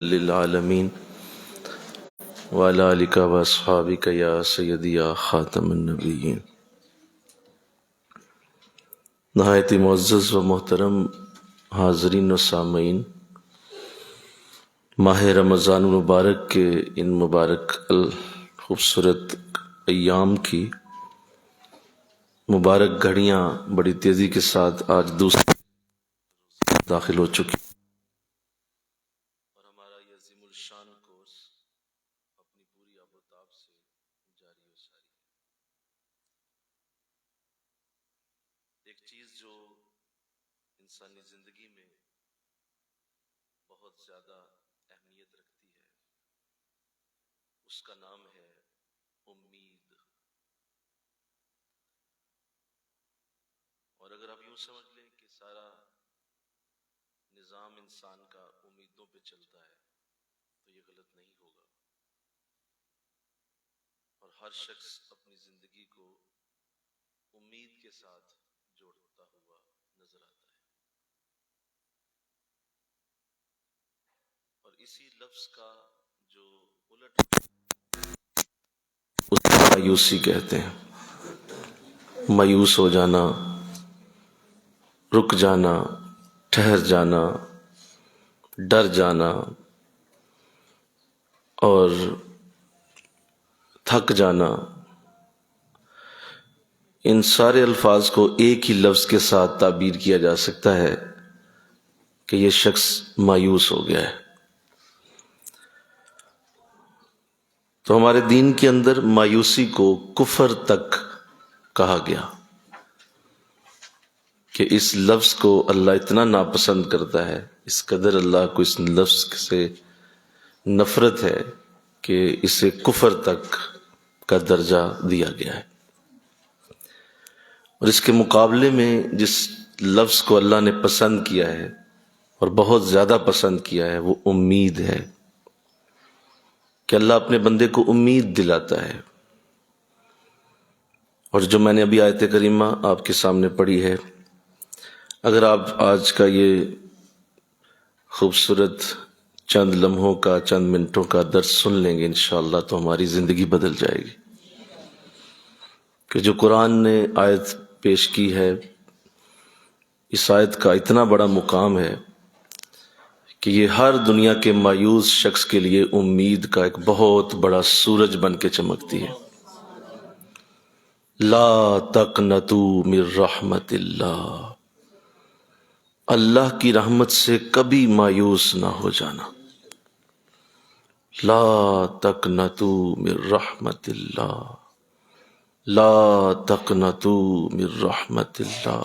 للعالمین وعلی آلک و اصحابک یا سیدی یا خاتم النبیین۔ نہایت معزز و محترم حاضرین و سامعین، ماہ رمضان المبارک کے ان مبارک خوبصورت ایام کی مبارک گھڑیاں بڑی تیزی کے ساتھ آج دوسری داخل ہو چکی اور ہمارا یہ عظیم الشان کورس اپنی پوری آب و تاب سے جاری و ساری ہے۔ ایک چیز جو انسانی زندگی میں بہت زیادہ اہمیت رکھتی ہے اس کا نام ہے امید۔ اور اگر آپ یوں سمجھ لیں کہ سارا نظام انسان کا امیدوں پہ چلتا ہے تو یہ غلط نہیں ہوگا، اور ہر شخص اپنی زندگی کو امید کے ساتھ جوڑتا ہوا نظر آتا ہے، اور اسی لفظ کا جو الٹ اس کو مایوسی کہتے ہیں۔ مایوس ہو جانا، رک جانا، ٹھہر جانا، ڈر جانا اور تھک جانا، ان سارے الفاظ کو ایک ہی لفظ کے ساتھ تعبیر کیا جا سکتا ہے کہ یہ شخص مایوس ہو گیا ہے۔ تو ہمارے دین کے اندر مایوسی کو کفر تک کہا گیا کہ اس لفظ کو اللہ اتنا ناپسند کرتا ہے، اس قدر اللہ کو اس لفظ سے نفرت ہے کہ اسے کفر تک کا درجہ دیا گیا ہے۔ اور اس کے مقابلے میں جس لفظ کو اللہ نے پسند کیا ہے اور بہت زیادہ پسند کیا ہے وہ امید ہے، کہ اللہ اپنے بندے کو امید دلاتا ہے۔ اور جو میں نے ابھی آیت کریمہ آپ کے سامنے پڑھی ہے، اگر آپ آج کا یہ خوبصورت چند لمحوں کا، چند منٹوں کا درس سن لیں گے انشاءاللہ تو ہماری زندگی بدل جائے گی۔ کہ جو قرآن نے آیت پیش کی ہے، اس آیت کا اتنا بڑا مقام ہے کہ یہ ہر دنیا کے مایوس شخص کے لیے امید کا ایک بہت بڑا سورج بن کے چمکتی ہے۔ لا تقنطوا من رحمت اللہ، اللہ کی رحمت سے کبھی مایوس نہ ہو جانا۔ لا تقنطوا من رحمت اللہ، لا تقنطوا من رحمت اللہ،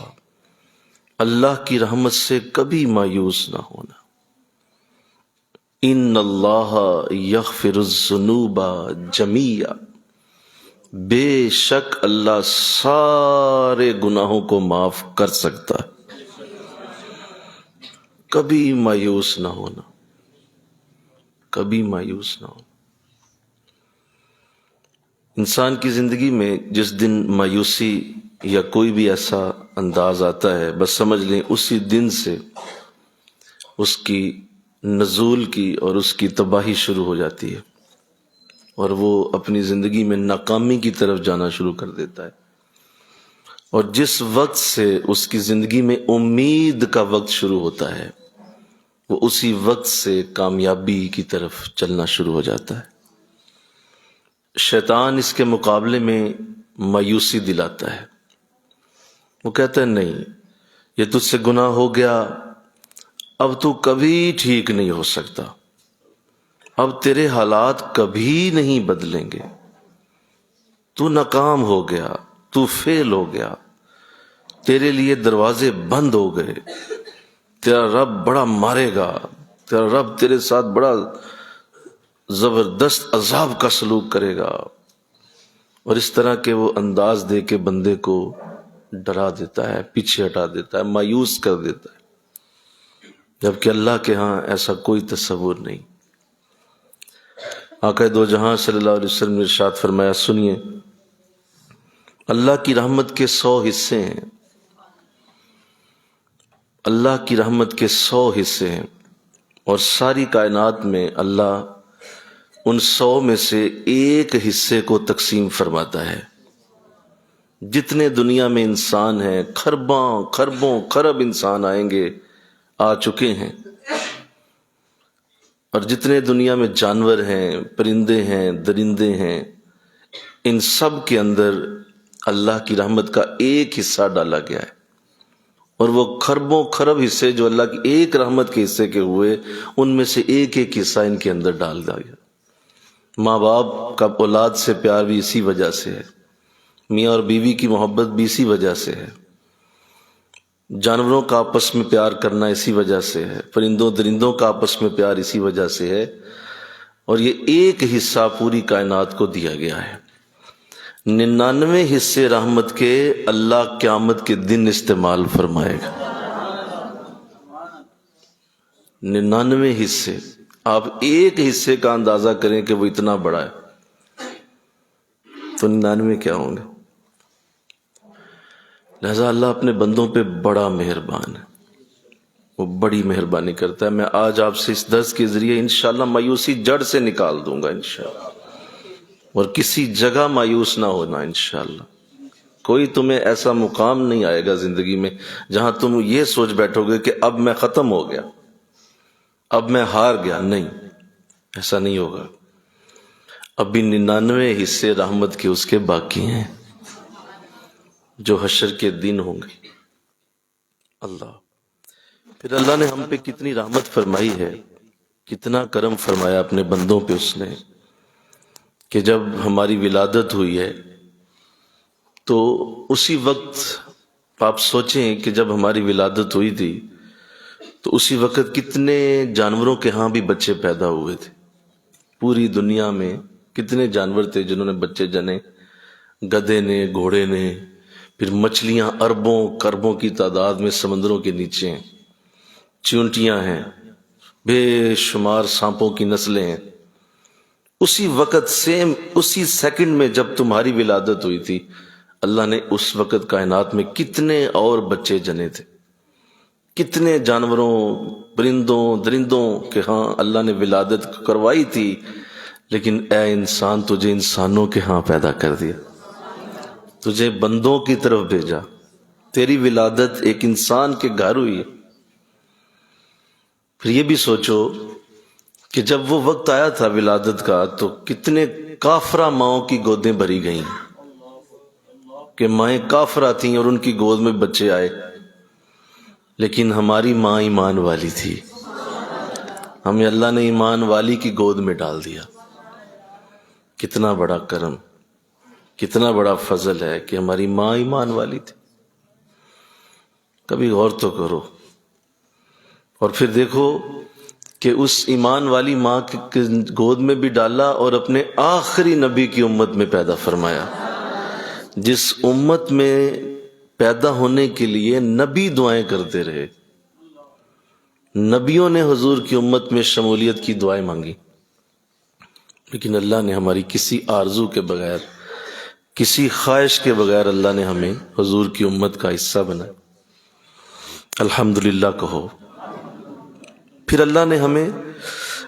اللہ کی رحمت سے کبھی مایوس نہ ہونا۔ ان اللہ یغفر الذنوب جمیعا، بے شک اللہ سارے گناہوں کو معاف کر سکتا ہے۔ کبھی مایوس نہ ہونا، کبھی مایوس نہ ہونا۔ انسان کی زندگی میں جس دن مایوسی یا کوئی بھی ایسا انداز آتا ہے، بس سمجھ لیں اسی دن سے اس کی نزول کی اور اس کی تباہی شروع ہو جاتی ہے، اور وہ اپنی زندگی میں ناکامی کی طرف جانا شروع کر دیتا ہے۔ اور جس وقت سے اس کی زندگی میں امید کا وقت شروع ہوتا ہے، وہ اسی وقت سے کامیابی کی طرف چلنا شروع ہو جاتا ہے۔ شیطان اس کے مقابلے میں مایوسی دلاتا ہے، وہ کہتا ہے نہیں، یہ تجھ سے گناہ ہو گیا، اب تو کبھی ٹھیک نہیں ہو سکتا، اب تیرے حالات کبھی نہیں بدلیں گے، تو ناکام ہو گیا، تو فیل ہو گیا، تیرے لیے دروازے بند ہو گئے، تیرا رب بڑا مارے گا، تیرا رب تیرے ساتھ بڑا زبردست عذاب کا سلوک کرے گا، اور اس طرح کے وہ انداز دے کے بندے کو ڈرا دیتا ہے، پیچھے ہٹا دیتا ہے، مایوس کر دیتا ہے، جبکہ اللہ کے ہاں ایسا کوئی تصور نہیں۔ آقا دو جہاں صلی اللہ علیہ وسلم نے ارشاد فرمایا، سنیے، اللہ کی رحمت کے 100 حصے ہیں، اللہ کی رحمت کے 100 حصے ہیں، اور ساری کائنات میں اللہ ان 100 میں سے ایک حصے کو تقسیم فرماتا ہے. جتنے دنیا میں انسان ہیں، خربوں خرب انسان آئیں گے، آ چکے ہیں، اور جتنے دنیا میں جانور ہیں، پرندے ہیں، درندے ہیں، ان سب کے اندر اللہ کی رحمت کا ایک حصہ ڈالا گیا ہے. اور وہ خربوں خرب حصے جو اللہ کی ایک رحمت کے حصے کے ہوئے، ان میں سے ایک ایک حصہ ان کے اندر ڈال دیا گیا. ماں باپ کا اولاد سے پیار بھی اسی وجہ سے ہے، میاں اور بیوی کی محبت بھی اسی وجہ سے ہے، جانوروں کا آپس میں پیار کرنا اسی وجہ سے ہے، پرندوں درندوں کا آپس میں پیار اسی وجہ سے ہے. اور یہ ایک حصہ پوری کائنات کو دیا گیا ہے. 99 حصے رحمت کے اللہ قیامت کے دن استعمال فرمائے گا. 99 حصے، آپ ایک حصے کا اندازہ کریں کہ وہ اتنا بڑا ہے تو 99 کیا ہوں گے. لہذا اللہ اپنے بندوں پہ بڑا مہربان ہے، وہ بڑی مہربانی کرتا ہے. میں آج آپ سے اس درس کے ذریعے انشاءاللہ مایوسی جڑ سے نکال دوں گا انشاءاللہ، اور کسی جگہ مایوس نہ ہونا انشاءاللہ. کوئی تمہیں ایسا مقام نہیں آئے گا زندگی میں جہاں تم یہ سوچ بیٹھو گے کہ اب میں ختم ہو گیا، اب میں ہار گیا. نہیں، ایسا نہیں ہوگا. ابھی 99 حصے رحمت کے اس کے باقی ہیں جو حشر کے دن ہوں گے. اللہ پھر اللہ نے ہم پہ کتنی رحمت فرمائی ہے، کتنا کرم فرمایا اپنے بندوں پہ اس نے، کہ جب ہماری ولادت ہوئی ہے تو اسی وقت آپ سوچیں کہ جب ہماری ولادت ہوئی تھی تو اسی وقت کتنے جانوروں کے ہاں بھی بچے پیدا ہوئے تھے. پوری دنیا میں کتنے جانور تھے جنہوں نے بچے جنے، گدھے نے، گھوڑے نے، پھر مچھلیاں اربوں کربوں کی تعداد میں سمندروں کے نیچے ہیں، چیونٹیاں ہیں، بے شمار سانپوں کی نسلیں ہیں. اسی وقت سیم اسی سیکنڈ میں جب تمہاری ولادت ہوئی تھی، اللہ نے اس وقت کائنات میں کتنے اور بچے جنے تھے، کتنے جانوروں پرندوں درندوں کے ہاں اللہ نے ولادت کروائی تھی. لیکن اے انسان، تجھے انسانوں کے ہاں پیدا کر دیا، تجھے بندوں کی طرف بھیجا. تیری ولادت ایک انسان کے گھر ہوئی ہے. پھر یہ بھی سوچو کہ جب وہ وقت آیا تھا ولادت کا تو کتنے کافرہ ماؤں کی گودیں بھری گئیں کہ مائیں کافرہ تھیں اور ان کی گود میں بچے آئے. لیکن ہماری ماں ایمان والی تھی، ہمیں اللہ نے ایمان والی کی گود میں ڈال دیا. کتنا بڑا کرم، کتنا بڑا فضل ہے کہ ہماری ماں ایمان والی تھی. کبھی غور تو کرو. اور پھر دیکھو کہ اس ایمان والی ماں کی گود میں بھی ڈالا اور اپنے آخری نبی کی امت میں پیدا فرمایا، جس امت میں پیدا ہونے کے لیے نبی دعائیں کرتے رہے. نبیوں نے حضور کی امت میں شمولیت کی دعائیں مانگی، لیکن اللہ نے ہماری کسی آرزو کے بغیر، کسی خواہش کے بغیر اللہ نے ہمیں حضور کی امت کا حصہ بنایا. الحمدللہ کہو. پھر اللہ نے ہمیں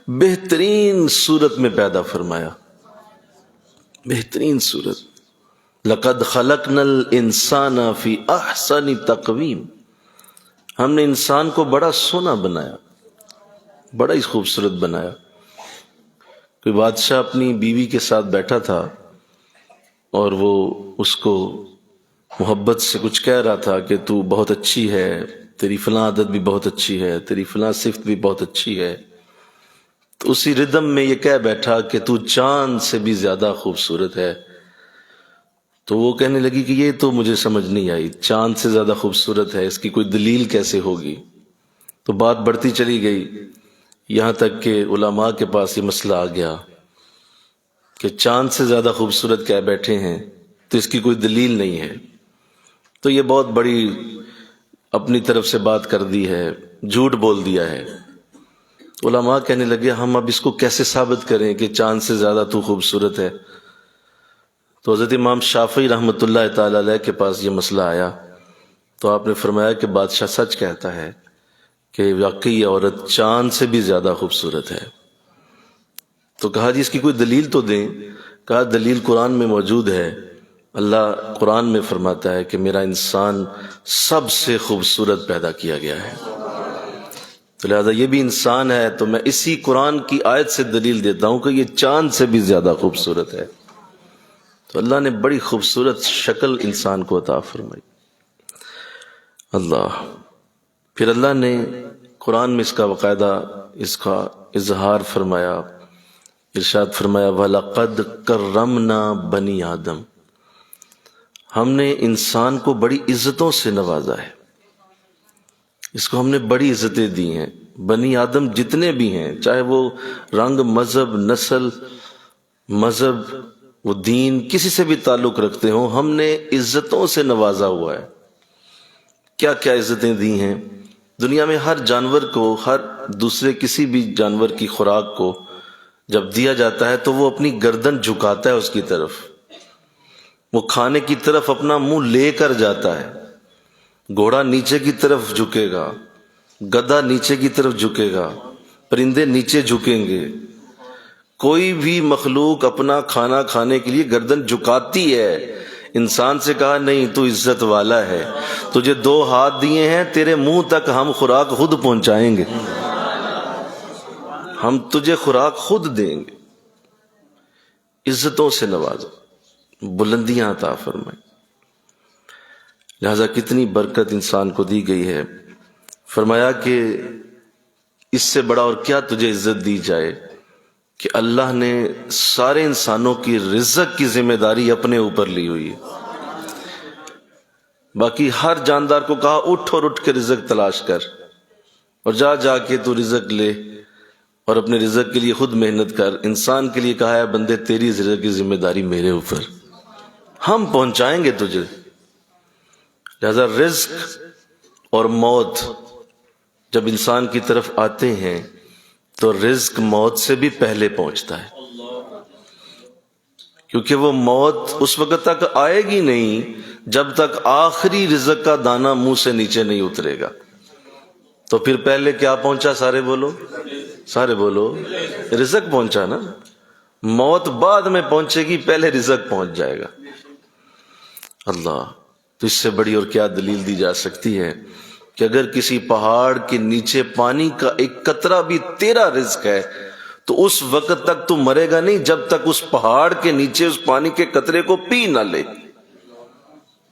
بہترین صورت میں پیدا فرمایا، بہترین صورت. لقد خلقنا الانسان فی احسن تقویم. ہم نے انسان کو بڑا سونا بنایا، بڑا ہی خوبصورت بنایا. کوئی بادشاہ اپنی بیوی کے ساتھ بیٹھا تھا اور وہ اس کو محبت سے کچھ کہہ رہا تھا کہ تو بہت اچھی ہے، تیری فلاں عادت بھی بہت اچھی ہے، تیری فلاں صفت بھی بہت اچھی ہے. تو اسی ردم میں یہ کہہ بیٹھا کہ تو چاند سے بھی زیادہ خوبصورت ہے. تو وہ کہنے لگی کہ یہ تو مجھے سمجھ نہیں آئی، چاند سے زیادہ خوبصورت ہے، اس کی کوئی دلیل کیسے ہوگی. تو بات بڑھتی چلی گئی، یہاں تک کہ علماء کے پاس یہ مسئلہ آ گیا کہ چاند سے زیادہ خوبصورت کہہ بیٹھے ہیں تو اس کی کوئی دلیل نہیں ہے. تو یہ بہت بڑی اپنی طرف سے بات کر دی ہے، جھوٹ بول دیا ہے. علماء کہنے لگے ہم اب اس کو کیسے ثابت کریں کہ چاند سے زیادہ تو خوبصورت ہے. تو حضرت امام شافعی رحمۃ اللہ تعالی علیہ کے پاس یہ مسئلہ آیا تو آپ نے فرمایا کہ بادشاہ سچ کہتا ہے کہ واقعی یہ عورت چاند سے بھی زیادہ خوبصورت ہے. تو کہا جی اس کی کوئی دلیل تو دیں. کہا دلیل قرآن میں موجود ہے. اللہ قرآن میں فرماتا ہے کہ میرا انسان سب سے خوبصورت پیدا کیا گیا ہے، تو لہذا یہ بھی انسان ہے. تو میں اسی قرآن کی آیت سے دلیل دیتا ہوں کہ یہ چاند سے بھی زیادہ خوبصورت ہے. تو اللہ نے بڑی خوبصورت شکل انسان کو عطا فرمائی. اللہ پھر اللہ نے قرآن میں اس کا باقاعدہ اس کا اظہار فرمایا. ارشاد فرمایا وَلَقَدْ كَرَّمْنَا بَنِي آدم، ہم نے انسان کو بڑی عزتوں سے نوازا ہے. اس کو ہم نے بڑی عزتیں دی ہیں. بنی آدم جتنے بھی ہیں، چاہے وہ رنگ، مذہب، نسل، مذہب، وہ دین، کسی سے بھی تعلق رکھتے ہوں، ہم نے عزتوں سے نوازا ہوا ہے. کیا کیا عزتیں دی ہیں؟ دنیا میں ہر جانور کو، ہر دوسرے کسی بھی جانور کی خوراک کو جب دیا جاتا ہے تو وہ اپنی گردن جھکاتا ہے اس کی طرف، وہ کھانے کی طرف اپنا منہ لے کر جاتا ہے. گھوڑا نیچے کی طرف جھکے گا، گدھا نیچے کی طرف جھکے گا، پرندے نیچے جھکیں گے. کوئی بھی مخلوق اپنا کھانا کھانے کے لیے گردن جھکاتی ہے. انسان سے کہا نہیں تو عزت والا ہے، تجھے 2 ہاتھ دیے ہیں، تیرے منہ تک ہم خوراک خود پہنچائیں گے، ہم تجھے خوراک خود دیں گے. عزتوں سے نوازا، بلندیاں عطا فرمائیں. لہذا کتنی برکت انسان کو دی گئی ہے. فرمایا کہ اس سے بڑا اور کیا تجھے عزت دی جائے کہ اللہ نے سارے انسانوں کی رزق کی ذمہ داری اپنے اوپر لی ہوئی ہے. باقی ہر جاندار کو کہا اٹھ اور اٹھ کے رزق تلاش کر، اور جا جا کے تو رزق لے اور اپنے رزق کے لیے خود محنت کر. انسان کے لیے کہا ہے بندے تیری رزق کی ذمہ داری میرے اوپر، ہم پہنچائیں گے تجھے. لہذا رزق اور موت جب انسان کی طرف آتے ہیں تو رزق موت سے بھی پہلے پہنچتا ہے، کیونکہ وہ موت اس وقت تک آئے گی نہیں جب تک آخری رزق کا دانہ منہ سے نیچے نہیں اترے گا. تو پھر پہلے کیا پہنچا؟ سارے بولو، سارے بولو، رزق پہنچا نا. موت بعد میں پہنچے گی، پہلے رزق پہنچ جائے گا. اللہ، تو اس سے بڑی اور کیا دلیل دی جا سکتی ہے کہ اگر کسی پہاڑ کے نیچے پانی کا ایک قطرہ بھی تیرا رزق ہے تو اس وقت تک تو مرے گا نہیں جب تک اس پہاڑ کے نیچے اس پانی کے قطرے کو پی نہ لے.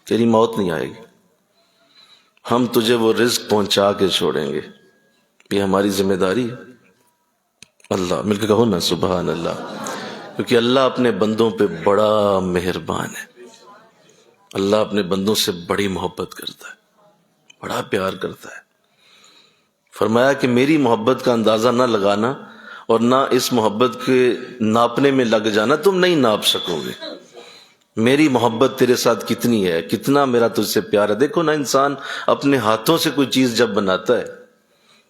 تیری موت نہیں آئے گی، ہم تجھے وہ رزق پہنچا کے چھوڑیں گے. یہ ہماری ذمہ داری ہے. اللہ، مل کے کہو نا سبحان اللہ. کیونکہ اللہ اپنے بندوں پہ بڑا مہربان ہے. اللہ اپنے بندوں سے بڑی محبت کرتا ہے، بڑا پیار کرتا ہے. فرمایا کہ میری محبت کا اندازہ نہ لگانا اور نہ اس محبت کے ناپنے میں لگ جانا، تم نہیں ناپ سکو گے. میری محبت تیرے ساتھ کتنی ہے، کتنا میرا تجھ سے پیار ہے. دیکھو نا، انسان اپنے ہاتھوں سے کوئی چیز جب بناتا ہے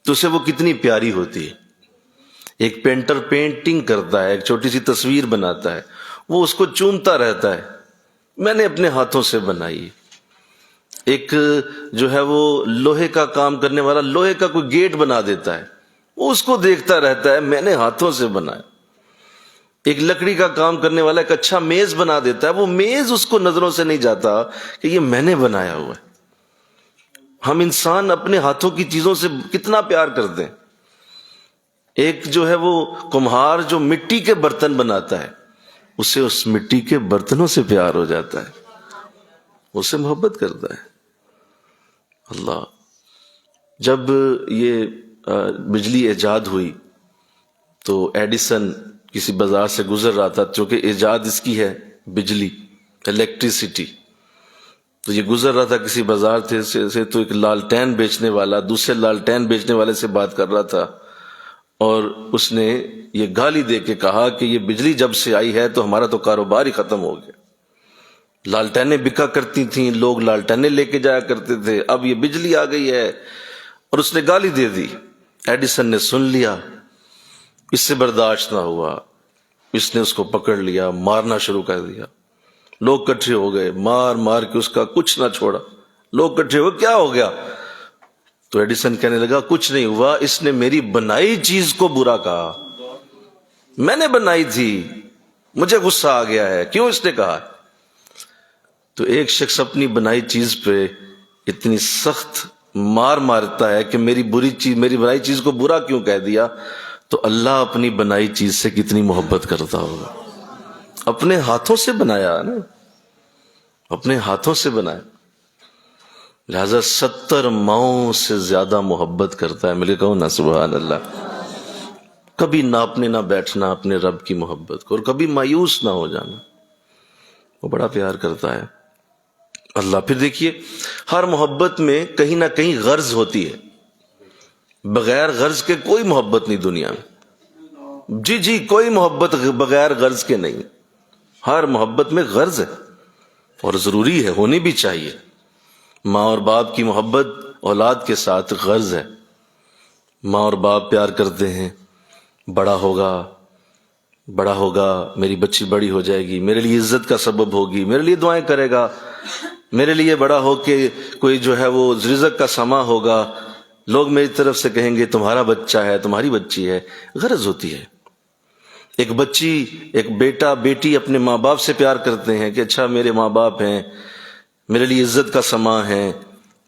تو اسے وہ کتنی پیاری ہوتی ہے. ایک پینٹر پینٹنگ کرتا ہے، ایک چھوٹی سی تصویر بناتا ہے، وہ اس کو چومتا رہتا ہے، میں نے اپنے ہاتھوں سے بنائی. ایک جو ہے وہ لوہے کا کام کرنے والا لوہے کا کوئی گیٹ بنا دیتا ہے، وہ اس کو دیکھتا رہتا ہے، میں نے ہاتھوں سے بنایا. ایک لکڑی کا کام کرنے والا ایک اچھا میز بنا دیتا ہے، وہ میز اس کو نظروں سے نہیں جاتا کہ یہ میں نے بنایا ہوا ہے. ہم انسان اپنے ہاتھوں کی چیزوں سے کتنا پیار کرتے ہیں. ایک جو ہے وہ کمہار جو مٹی کے برتن بناتا ہے، اسے اس مٹی کے برتنوں سے پیار ہو جاتا ہے، اس سے محبت کرتا ہے. اللہ، جب یہ بجلی ایجاد ہوئی تو ایڈیسن کسی بازار سے گزر رہا تھا، چونکہ ایجاد اس کی ہے بجلی، الیکٹریسٹی. تو یہ گزر رہا تھا کسی بازار سے تو ایک لالٹین بیچنے والا دوسرے لالٹین بیچنے والے سے بات کر رہا تھا، اور اس نے یہ گالی دے کے کہا کہ یہ بجلی جب سے آئی ہے تو ہمارا تو کاروبار ہی ختم ہو گیا. لالٹینیں بکا کرتی تھیں، لوگ لالٹینیں لے کے جایا کرتے تھے، اب یہ بجلی آ گئی ہے. اور اس نے گالی دے دی. ایڈیسن نے سن لیا، اس سے برداشت نہ ہوا، اس نے اس کو پکڑ لیا، مارنا شروع کر دیا. لوگ کٹھے ہو گئے، مار مار کے اس کا کچھ نہ چھوڑا. لوگ کٹھے ہو گئے، کیا ہو گیا؟ تو ایڈیسن کہنے لگا کچھ نہیں ہوا، اس نے میری بنائی چیز کو برا کہا، میں نے بنائی تھی، مجھے غصہ آ گیا ہے، کیوں اس نے کہا؟ تو ایک شخص اپنی بنائی چیز پہ اتنی سخت مار مارتا ہے کہ میری بنائی چیز کو برا کیوں کہہ دیا، تو اللہ اپنی بنائی چیز سے کتنی محبت کرتا ہوگا. اپنے ہاتھوں سے بنایا نا، اپنے ہاتھوں سے بنایا، لہذا 70 ماؤں سے زیادہ محبت کرتا ہے. مل کے کہو نا سبحان اللہ. کبھی ناپنے نہ بیٹھنا اپنے رب کی محبت کو، اور کبھی مایوس نہ ہو جانا، وہ بڑا پیار کرتا ہے اللہ. پھر دیکھیے ہر محبت میں کہیں نہ کہیں غرض ہوتی ہے، بغیر غرض کے کوئی محبت نہیں دنیا میں. جی کوئی محبت بغیر غرض کے نہیں، ہر محبت میں غرض ہے اور ضروری ہے، ہونی بھی چاہیے. ماں اور باپ کی محبت اولاد کے ساتھ غرض ہے. ماں اور باپ پیار کرتے ہیں، بڑا ہوگا میری بچی بڑی ہو جائے گی، میرے لیے عزت کا سبب ہوگی، میرے لیے دعائیں کرے گا، میرے لیے بڑا ہو کے کوئی جو ہے وہ رزق کا سما ہوگا، لوگ میری طرف سے کہیں گے تمہارا بچہ ہے، تمہاری بچی ہے. غرض ہوتی ہے. ایک بچی، ایک بیٹا بیٹی اپنے ماں باپ سے پیار کرتے ہیں کہ اچھا میرے ماں باپ ہیں، میرے لیے عزت کا سما ہے،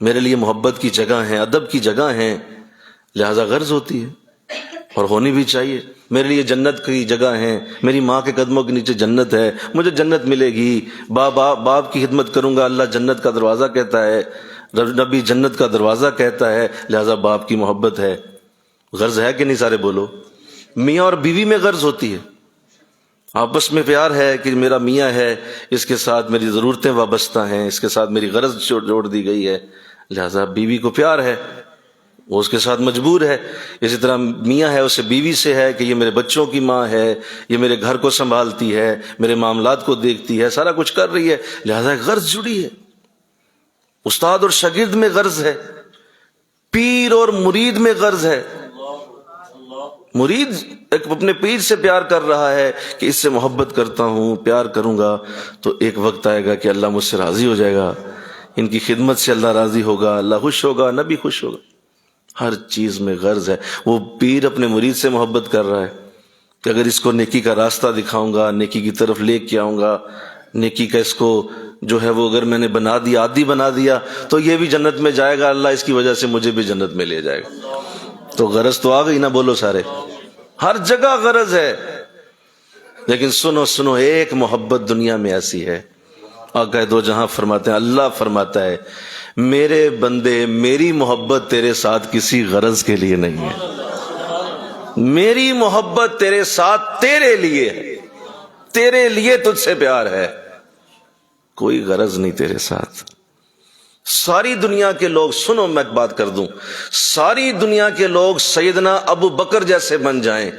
میرے لیے محبت کی جگہ ہیں، ادب کی جگہ ہیں، لہذا غرض ہوتی ہے اور ہونی بھی چاہیے. میرے لیے جنت کی جگہ ہیں، میری ماں کے قدموں کے نیچے جنت ہے، مجھے جنت ملے گی، باپ کی خدمت کروں گا، اللہ جنت کا دروازہ کہتا ہے، نبی جنت کا دروازہ کہتا ہے، لہذا باپ کی محبت ہے. غرض ہے کہ نہیں؟ سارے بولو. میاں اور بیوی میں غرض ہوتی ہے، آپس میں پیار ہے کہ میرا میاں ہے، اس کے ساتھ میری ضرورتیں وابستہ ہیں، اس کے ساتھ میری غرض جوڑ دی گئی ہے، لہذا بیوی کو پیار ہے، وہ اس کے ساتھ مجبور ہے. اسی طرح میاں ہے، اسے بیوی سے ہے کہ یہ میرے بچوں کی ماں ہے، یہ میرے گھر کو سنبھالتی ہے، میرے معاملات کو دیکھتی ہے، سارا کچھ کر رہی ہے، لہذا غرض جڑی ہے. استاد اور شاگرد میں غرض ہے، پیر اور مرید میں غرض ہے. مرید ایک اپنے پیر سے پیار کر رہا ہے کہ اس سے محبت کرتا ہوں، پیار کروں گا تو ایک وقت آئے گا کہ اللہ مجھ سے راضی ہو جائے گا، ان کی خدمت سے اللہ راضی ہوگا، اللہ خوش ہوگا، نبی خوش ہوگا. ہر چیز میں غرض ہے. وہ پیر اپنے مرید سے محبت کر رہا ہے کہ اگر اس کو نیکی کا راستہ دکھاؤں گا، نیکی کی طرف لے کے آؤں گا، نیکی کا اس کو جو ہے وہ اگر میں نے بنا دیا، عادی بنا دیا، تو یہ بھی جنت میں جائے گا، اللہ اس کی وجہ سے مجھے بھی جنت میں لے جائے گا. تو غرض تو آ گئی نا، بولو سارے. ہر جگہ غرض ہے. لیکن سنو ایک محبت دنیا میں ایسی ہے، آقا دو جہاں فرماتے ہیں، اللہ فرماتا ہے میرے بندے میری محبت تیرے ساتھ کسی غرض کے لیے نہیں ہے، میری محبت تیرے ساتھ تیرے لیے ہے، تیرے لیے تجھ سے پیار ہے، کوئی غرض نہیں تیرے ساتھ. ساری دنیا کے لوگ، سنو میں ایک بات کر دوں، ساری دنیا کے لوگ سیدنا ابو بکر جیسے بن جائیں،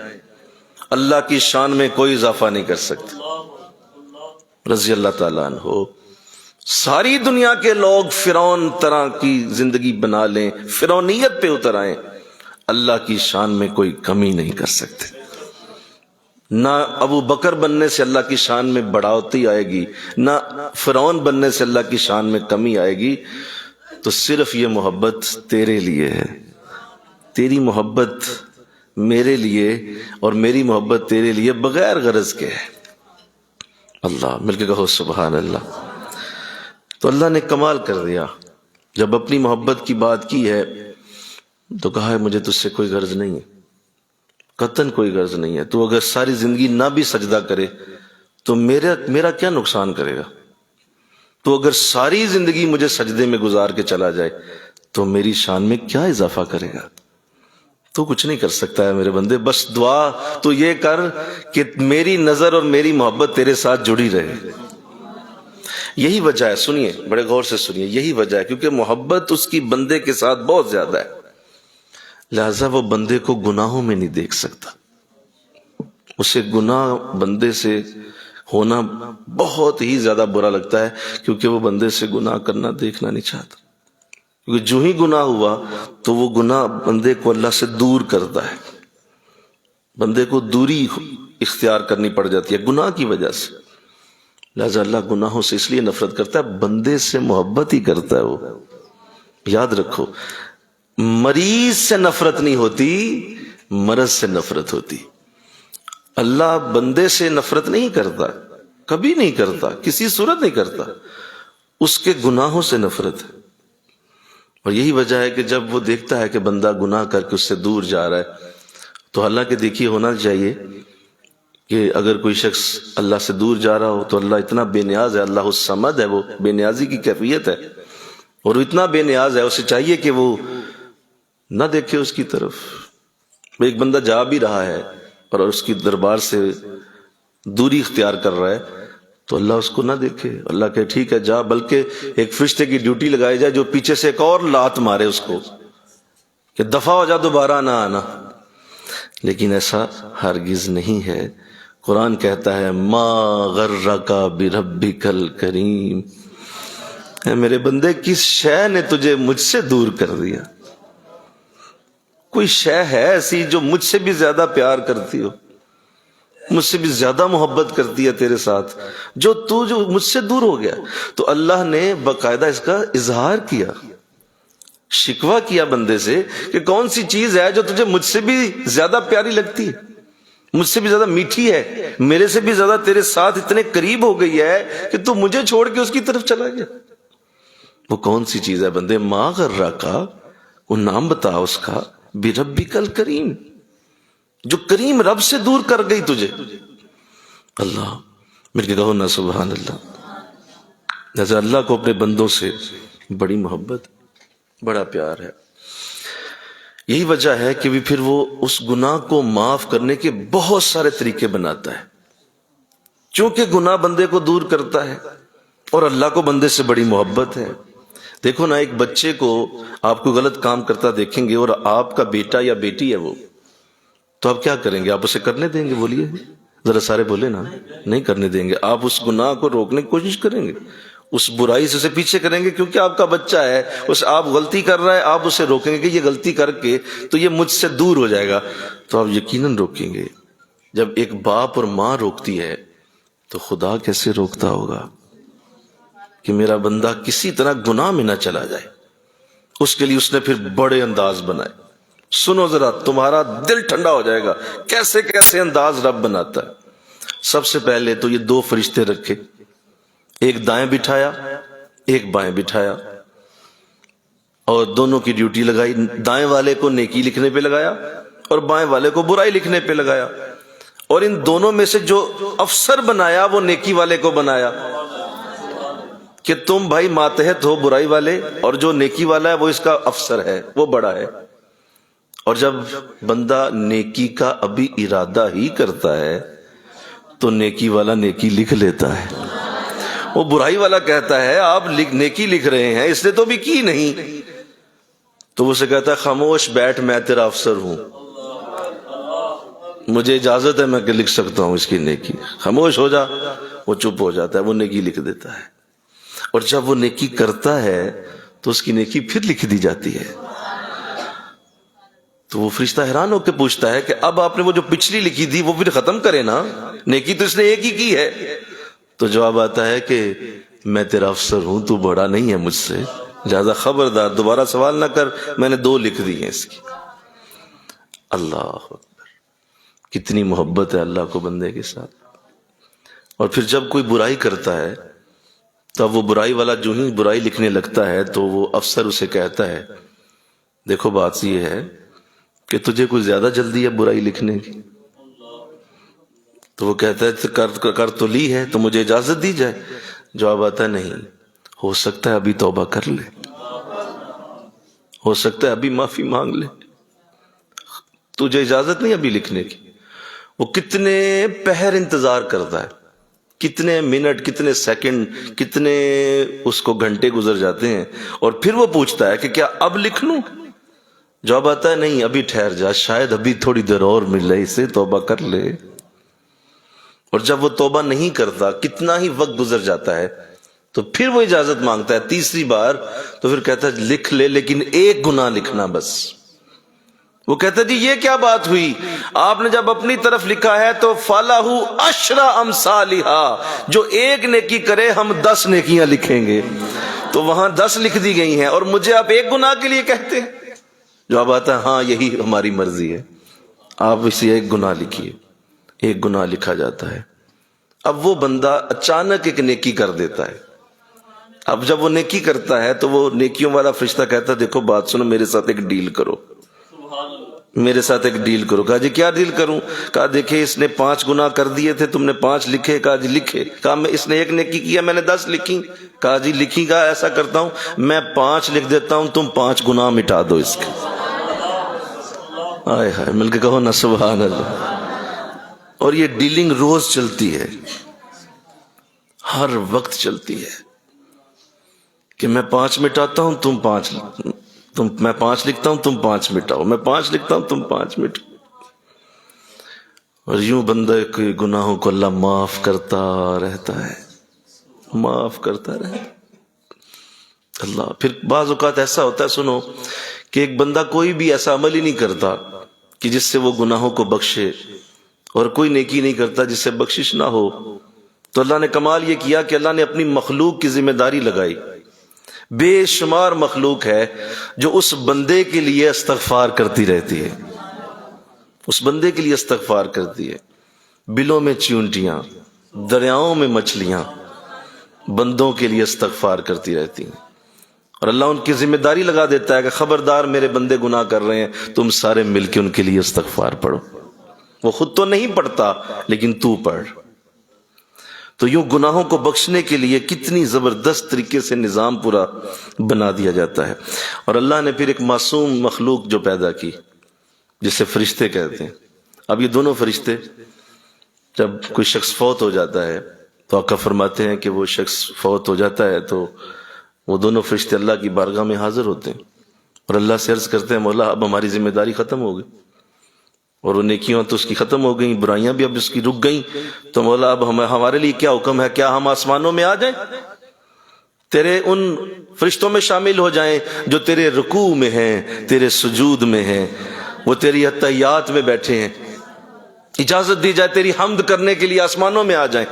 اللہ کی شان میں کوئی اضافہ نہیں کر سکتے رضی اللہ تعالیٰ عنہ. ساری دنیا کے لوگ فرعون طرح کی زندگی بنا لیں، فرعونیت پہ اتر آئیں، اللہ کی شان میں کوئی کمی نہیں کر سکتے. نہ ابو بکر بننے سے اللہ کی شان میں بڑھوتی آئے گی، نہ فرعون بننے سے اللہ کی شان میں کمی آئے گی. تو صرف یہ محبت تیرے لیے ہے، تیری محبت میرے لیے اور میری محبت تیرے لیے بغیر غرض کے ہے. اللہ مل کے کہو سبحان اللہ. تو اللہ نے کمال کر دیا، جب اپنی محبت کی بات کی ہے تو کہا ہے مجھے تجھ سے کوئی غرض نہیں ہے، قطعاً کوئی غرض نہیں ہے. تو اگر ساری زندگی نہ بھی سجدہ کرے تو میرا کیا نقصان کرے گا؟ تو اگر ساری زندگی مجھے سجدے میں گزار کے چلا جائے تو میری شان میں کیا اضافہ کرے گا؟ تو کچھ نہیں کر سکتا ہے میرے بندے. بس دعا تو یہ کر کہ میری نظر اور میری محبت تیرے ساتھ جڑی رہے. یہی وجہ ہے، سنیے بڑے غور سے سنیے، یہی وجہ ہے کیونکہ محبت اس کی بندے کے ساتھ بہت زیادہ ہے، لہذا وہ بندے کو گناہوں میں نہیں دیکھ سکتا. اسے گناہ بندے سے ہونا بہت ہی زیادہ برا لگتا ہے، کیونکہ وہ بندے سے گناہ کرنا دیکھنا نہیں چاہتا. کیونکہ جو ہی گناہ ہوا تو وہ گناہ بندے کو اللہ سے دور کرتا ہے، بندے کو دوری اختیار کرنی پڑ جاتی ہے گناہ کی وجہ سے. لہذا اللہ گناہوں سے اس لیے نفرت کرتا ہے، بندے سے محبت ہی کرتا ہے. وہ یاد رکھو، مریض سے نفرت نہیں ہوتی، مرض سے نفرت ہوتی۔ اللہ بندے سے نفرت نہیں کرتا، کبھی نہیں کرتا، کسی صورت نہیں کرتا، اس کے گناہوں سے نفرت ہے۔ اور یہی وجہ ہے کہ جب وہ دیکھتا ہے کہ بندہ گناہ کر کے اس سے دور جا رہا ہے تو اللہ کے دیکھیے ہونا چاہیے کہ اگر کوئی شخص اللہ سے دور جا رہا ہو تو اللہ اتنا بے نیاز ہے، اللہ الصمد ہے، وہ بے نیازی کی کیفیت ہے، اور وہ اتنا بے نیاز ہے، اسے چاہیے کہ وہ نہ دیکھے اس کی طرف۔ ایک بندہ جا بھی رہا ہے اور اس کی دربار سے دوری اختیار کر رہا ہے تو اللہ اس کو نہ دیکھے، اللہ کہ ٹھیک ہے جا، بلکہ ایک فرشتے کی ڈیوٹی لگائی جائے جو پیچھے سے ایک اور لات مارے اس کو کہ دفع ہو جا، دوبارہ نہ آنا۔ لیکن ایسا ہرگز نہیں ہے۔ قرآن کہتا ہے ما غرک بربک الکریم، اے میرے بندے کس شے نے تجھے مجھ سے دور کر دیا؟ کوئی شے ہے ایسی جو مجھ سے بھی زیادہ پیار کرتی ہو، مجھ سے بھی زیادہ محبت کرتی ہے تیرے ساتھ، جو مجھ سے دور ہو گیا؟ تو اللہ نے باقاعدہ اس کا اظہار کیا، شکوہ کیا بندے سے کہ کون سی چیز ہے جو تجھے مجھ سے بھی زیادہ پیاری لگتی ہے، مجھ سے بھی زیادہ میٹھی ہے، میرے سے بھی زیادہ تیرے ساتھ اتنے قریب ہو گئی ہے کہ تو مجھے چھوڑ کے اس کی طرف چلا گیا۔ وہ کون سی چیز ہے بندے؟ ما غرکا، وہ نام بتا اس کا، بربک الکریم، جو کریم رب سے دور کر گئی تجھے۔ اللہ مل کے کہو نا سبحان اللہ۔ جیسے اللہ کو اپنے بندوں سے بڑی محبت، بڑا پیار ہے۔ یہی وجہ ہے کہ بھی پھر وہ اس گناہ کو معاف کرنے کے بہت سارے طریقے بناتا ہے، چونکہ گناہ بندے کو دور کرتا ہے اور اللہ کو بندے سے بڑی محبت ہے۔ دیکھو نا، ایک بچے کو آپ کو غلط کام کرتا دیکھیں گے اور آپ کا بیٹا یا بیٹی ہے وہ، تو آپ کیا کریں گے؟ آپ اسے کرنے دیں گے؟ بولیے ذرا، سارے بولے نا، نہیں کرنے دیں گے۔ آپ اس گناہ کو روکنے کی کوشش کریں گے، اس برائی سے اسے پیچھے کریں گے، کیونکہ آپ کا بچہ ہے، آپ غلطی کر رہا ہے، آپ اسے روکیں گے کہ یہ غلطی کر کے تو یہ مجھ سے دور ہو جائے گا، تو آپ یقیناً روکیں گے۔ جب ایک باپ اور ماں روکتی ہے تو خدا کیسے روکتا ہوگا کہ میرا بندہ کسی طرح گناہ میں نہ چلا جائے۔ اس کے لیے اس نے پھر بڑے انداز بنائے۔ سنو ذرا، تمہارا دل ٹھنڈا ہو جائے گا کیسے کیسے انداز رب بناتا ہے۔ سب سے پہلے تو یہ دو فرشتے رکھے، ایک دائیں بٹھایا ایک بائیں بٹھایا، اور دونوں کی ڈیوٹی لگائی۔ دائیں والے کو نیکی لکھنے پہ لگایا اور بائیں والے کو برائی لکھنے پہ لگایا، اور ان دونوں میں سے جو افسر بنایا وہ نیکی والے کو بنایا کہ تم بھائی ماتحت ہو برائی والے، اور جو نیکی والا ہے وہ اس کا افسر ہے، وہ بڑا ہے۔ اور جب بندہ نیکی کا ابھی ارادہ ہی کرتا ہے تو نیکی والا نیکی لکھ لیتا ہے۔ وہ برائی والا کہتا ہے آپ نیکی لکھ رہے ہیں، اس نے تو بھی کی نہیں، تو وہ اسے کہتا ہے خاموش بیٹھ، میں تیرا افسر ہوں، مجھے اجازت ہے میں کہ لکھ سکتا ہوں اس کی نیکی، خاموش ہو جا۔ وہ چپ ہو جاتا ہے، وہ نیکی لکھ دیتا ہے، اور جب وہ نیکی کرتا ہے تو اس کی نیکی پھر لکھ دی جاتی ہے۔ تو وہ فرشتہ حیران ہو کے پوچھتا ہے کہ اب آپ نے وہ جو پچھلی لکھی تھی وہ پھر ختم کرے نا، نیکی تو اس نے ایک ہی کی ہے۔ تو جواب آتا ہے کہ میں تیرا افسر ہوں، تو بڑا نہیں ہے مجھ سے، لہذا خبردار دوبارہ سوال نہ کر، میں نے دو لکھ دی ہیں اس کی۔ اللہ اکبر، کتنی محبت ہے اللہ کو بندے کے ساتھ۔ اور پھر جب کوئی برائی کرتا ہے تب وہ برائی والا جو ہی برائی لکھنے لگتا ہے تو وہ افسر اسے کہتا ہے دیکھو بات یہ ہے کہ تجھے کوئی زیادہ جلدی ہے برائی لکھنے کی؟ تو وہ کہتا ہے کر تو لی ہے تو مجھے اجازت دی جائے۔ جواب آتا ہے نہیں، ہو سکتا ہے ابھی توبہ کر لے، ہو سکتا ہے ابھی معافی مانگ لے، تجھے اجازت نہیں ابھی لکھنے کی۔ وہ کتنے پہر انتظار کرتا ہے، کتنے منٹ، کتنے سیکنڈ، کتنے اس کو گھنٹے گزر جاتے ہیں، اور پھر وہ پوچھتا ہے کہ کیا اب لکھ لوں؟ جواب آتا ہے نہیں، ابھی ٹھہر جا، شاید ابھی تھوڑی دیر اور مل رہی، اسے توبہ کر لے۔ اور جب وہ توبہ نہیں کرتا، کتنا ہی وقت گزر جاتا ہے، تو پھر وہ اجازت مانگتا ہے تیسری بار، تو پھر کہتا ہے لکھ لے لیکن ایک گناہ لکھنا بس۔ وہ کہتا ہے جی یہ کیا بات ہوئی؟ آپ نے جب اپنی طرف لکھا ہے تو فَلَهُ عَشْرَ أَمْثَالِهَا، جو ایک نیکی کرے ہم 10 نیکیاں لکھیں گے، تو وہاں 10 لکھ دی گئی ہیں، اور مجھے آپ ایک گناہ کے لیے کہتے ہیں؟ جواب آتا ہے ہاں یہی ہماری مرضی ہے، آپ اسے ایک گناہ لکھیے۔ ایک گناہ لکھا جاتا ہے۔ اب وہ بندہ اچانک ایک نیکی کر دیتا ہے۔ اب جب وہ نیکی کرتا ہے تو وہ نیکیوں والا فرشتہ کہتا ہے دیکھو بات سنو، میرے ساتھ ایک ڈیل کرو، میرے ساتھ ایک ڈیل کرو۔ کہا جی کیا ڈیل کروں؟ کہا دیکھیں اس نے 5 گناہ کر دیے تھے، تم نے 5 لکھے۔ کہا جی لکھے۔ کہا میں اس نے ایک نیکی کیا، میں نے 10 لکھی۔ کہا جی لکھی۔ گا ایسا کرتا ہوں میں 5 لکھ دیتا ہوں، تم 5 گناہ مٹا دو اس کے۔ آئے ہائے، مل کے کہو نا سبحان اللہ۔ اور یہ ڈیلنگ روز چلتی ہے، ہر وقت چلتی ہے کہ میں 5 مٹاتا ہوں، تم 5، میں 5 لکھتا ہوں، تم 5 مٹاؤ، میں 5 لکھتا ہوں، تم 5 مٹاؤ۔ اور یوں بندہ کے گناہوں کو اللہ معاف کرتا رہتا ہے، معاف کرتا رہتا اللہ۔ پھر بعض اوقات ایسا ہوتا ہے، سنو، کہ ایک بندہ کوئی بھی ایسا عمل ہی نہیں کرتا کہ جس سے وہ گناہوں کو بخشے، اور کوئی نیکی نہیں کرتا جس سے بخشش نہ ہو، تو اللہ نے کمال یہ کیا کہ اللہ نے اپنی مخلوق کی ذمہ داری لگائی۔ بے شمار مخلوق ہے جو اس بندے کے لیے استغفار کرتی رہتی ہے، اس بندے کے لیے استغفار کرتی ہے۔ بلوں میں چیونٹیاں، دریاؤں میں مچھلیاں بندوں کے لیے استغفار کرتی رہتی ہیں، اور اللہ ان کی ذمہ داری لگا دیتا ہے کہ خبردار میرے بندے گناہ کر رہے ہیں، تم سارے مل کے ان کے لیے استغفار پڑھو۔ وہ خود تو نہیں پڑھتا لیکن تو پڑھ۔ تو یوں گناہوں کو بخشنے کے لیے کتنی زبردست طریقے سے نظام پورا بنا دیا جاتا ہے۔ اور اللہ نے پھر ایک معصوم مخلوق جو پیدا کی جسے فرشتے کہتے ہیں۔ اب یہ دونوں فرشتے جب کوئی شخص فوت ہو جاتا ہے تو آقا فرماتے ہیں کہ وہ شخص فوت ہو جاتا ہے تو وہ دونوں فرشتے اللہ کی بارگاہ میں حاضر ہوتے ہیں اور اللہ سے عرض کرتے ہیں مولا اب ہماری ذمہ داری ختم ہو گئی، اور وہ نیکیاں تو اس کی ختم ہو گئیں، برائیاں بھی اب اس کی رک گئیں، تو مولا اب ہمارے لیے کیا حکم ہے؟ کیا ہم آسمانوں میں آ جائیں، تیرے ان فرشتوں میں شامل ہو جائیں جو تیرے رکوع میں ہیں، تیرے سجود میں ہیں، وہ تیری اتحیات میں بیٹھے ہیں، اجازت دی جائے تیری حمد کرنے کے لیے آسمانوں میں آ جائیں؟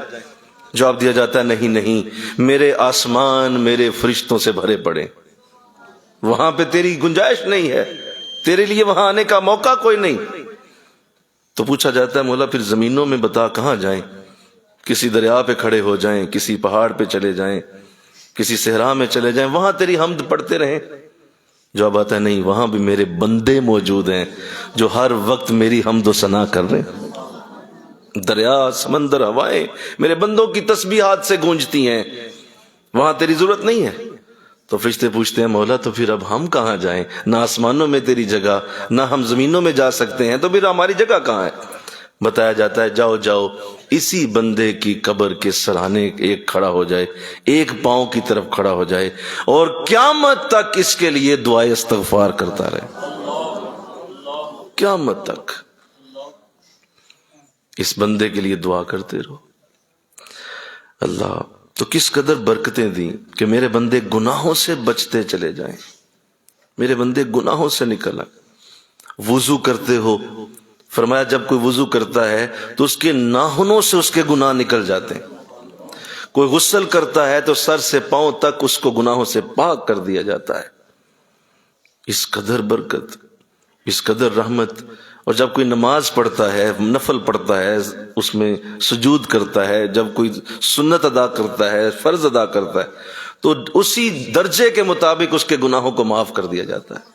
جواب دیا جاتا ہے نہیں نہیں، میرے آسمان میرے فرشتوں سے بھرے پڑے، وہاں پہ تیری گنجائش نہیں ہے، تیرے لیے وہاں آنے کا موقع کوئی نہیں۔ تو پوچھا جاتا ہے مولا پھر زمینوں میں بتا کہاں جائیں؟ کسی دریا پہ کھڑے ہو جائیں، کسی پہاڑ پہ چلے جائیں، کسی صحرا میں چلے جائیں، وہاں تیری حمد پڑھتے رہیں؟ جواب آتا ہے نہیں، وہاں بھی میرے بندے موجود ہیں جو ہر وقت میری حمد و ثنا کر رہے ہیں۔ دریا، سمندر، ہوائیں میرے بندوں کی تسبیحات سے گونجتی ہیں، وہاں تیری ضرورت نہیں ہے۔ تو فرشتے پوچھتے ہیں مولا تو پھر اب ہم کہاں جائیں؟ نہ آسمانوں میں تیری جگہ، نہ ہم زمینوں میں جا سکتے ہیں، تو پھر ہماری جگہ کہاں ہے؟ بتایا جاتا ہے جاؤ جاؤ اسی بندے کی قبر کے سرانے ایک کھڑا ہو جائے، ایک پاؤں کی طرف کھڑا ہو جائے اور قیامت تک اس کے لیے دعائے استغفار کرتا رہے، قیامت تک اس بندے کے لیے دعا کرتے رہو۔ اللہ تو کس قدر برکتیں دیں کہ میرے بندے گناہوں سے بچتے چلے جائیں، میرے بندے گناہوں سے نکل آئیں۔ وضو کرتے ہو، فرمایا جب کوئی وضو کرتا ہے تو اس کے ناخنوں سے اس کے گناہ نکل جاتے ہیں، کوئی غسل کرتا ہے تو سر سے پاؤں تک اس کو گناہوں سے پاک کر دیا جاتا ہے۔ اس قدر برکت، اس قدر رحمت۔ اور جب کوئی نماز پڑھتا ہے، نفل پڑھتا ہے، اس میں سجود کرتا ہے، جب کوئی سنت ادا کرتا ہے، فرض ادا کرتا ہے، تو اسی درجے کے مطابق اس کے گناہوں کو معاف کر دیا جاتا ہے۔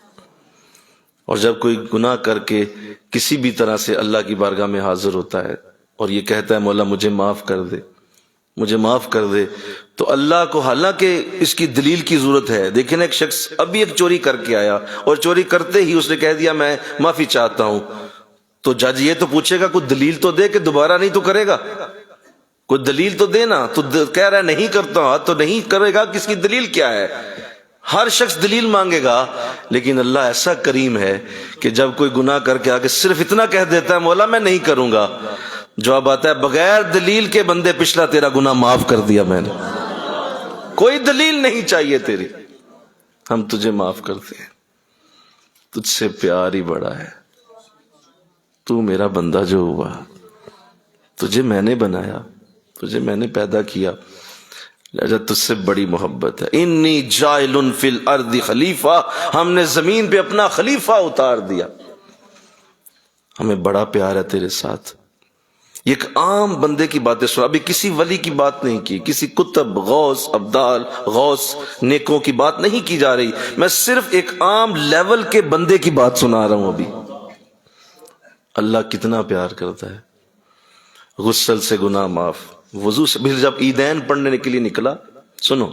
اور جب کوئی گناہ کر کے کسی بھی طرح سے اللہ کی بارگاہ میں حاضر ہوتا ہے اور یہ کہتا ہے مولا مجھے معاف کر دے، مجھے معاف کر دے، تو اللہ کو حالانکہ اس کی دلیل کی ضرورت ہے۔ دیکھیں ایک شخص ابھی ایک چوری کر کے آیا اور چوری کرتے ہی اس نے کہہ دیا میں معافی چاہتا ہوں، تو جج یہ تو پوچھے گا کوئی دلیل تو دے کہ دوبارہ نہیں تو کرے گا، کوئی دلیل تو دینا، تو کہہ رہا ہے نہیں کرتا تو نہیں کرے گا، کس کی دلیل کیا ہے؟ ہر شخص دلیل مانگے گا، لیکن اللہ ایسا کریم ہے کہ جب کوئی گناہ کر کے آگے صرف اتنا کہہ دیتا ہے مولا میں نہیں کروں گا، جواب آتا ہے بغیر دلیل کے بندے پچھلا تیرا گناہ معاف کر دیا میں نے، کوئی دلیل نہیں چاہیے تیری، ہم تجھے معاف کرتے ہیں، تجھ سے پیار ہی بڑا ہے، تو میرا بندہ جو ہوا، تجھے میں نے بنایا، تجھے میں نے پیدا کیا، لہذا تجھ سے بڑی محبت ہے. انی جاعل فی الارض خلیفہ، ہم نے زمین پہ اپنا خلیفہ اتار دیا. ہمیں بڑا پیار ہے تیرے ساتھ. یہ ایک عام بندے کی باتیں سنا، ابھی کسی ولی کی بات نہیں کی، کسی کتب، غوث، ابدال، غوث، نیکوں کی بات نہیں کی جا رہی. میں صرف ایک عام لیول کے بندے کی بات سنا رہا ہوں. ابھی اللہ کتنا پیار کرتا ہے. غسل سے گناہ معاف، وضو سے. پھر جب عیدین پڑھنے کے لیے نکلا، سنو،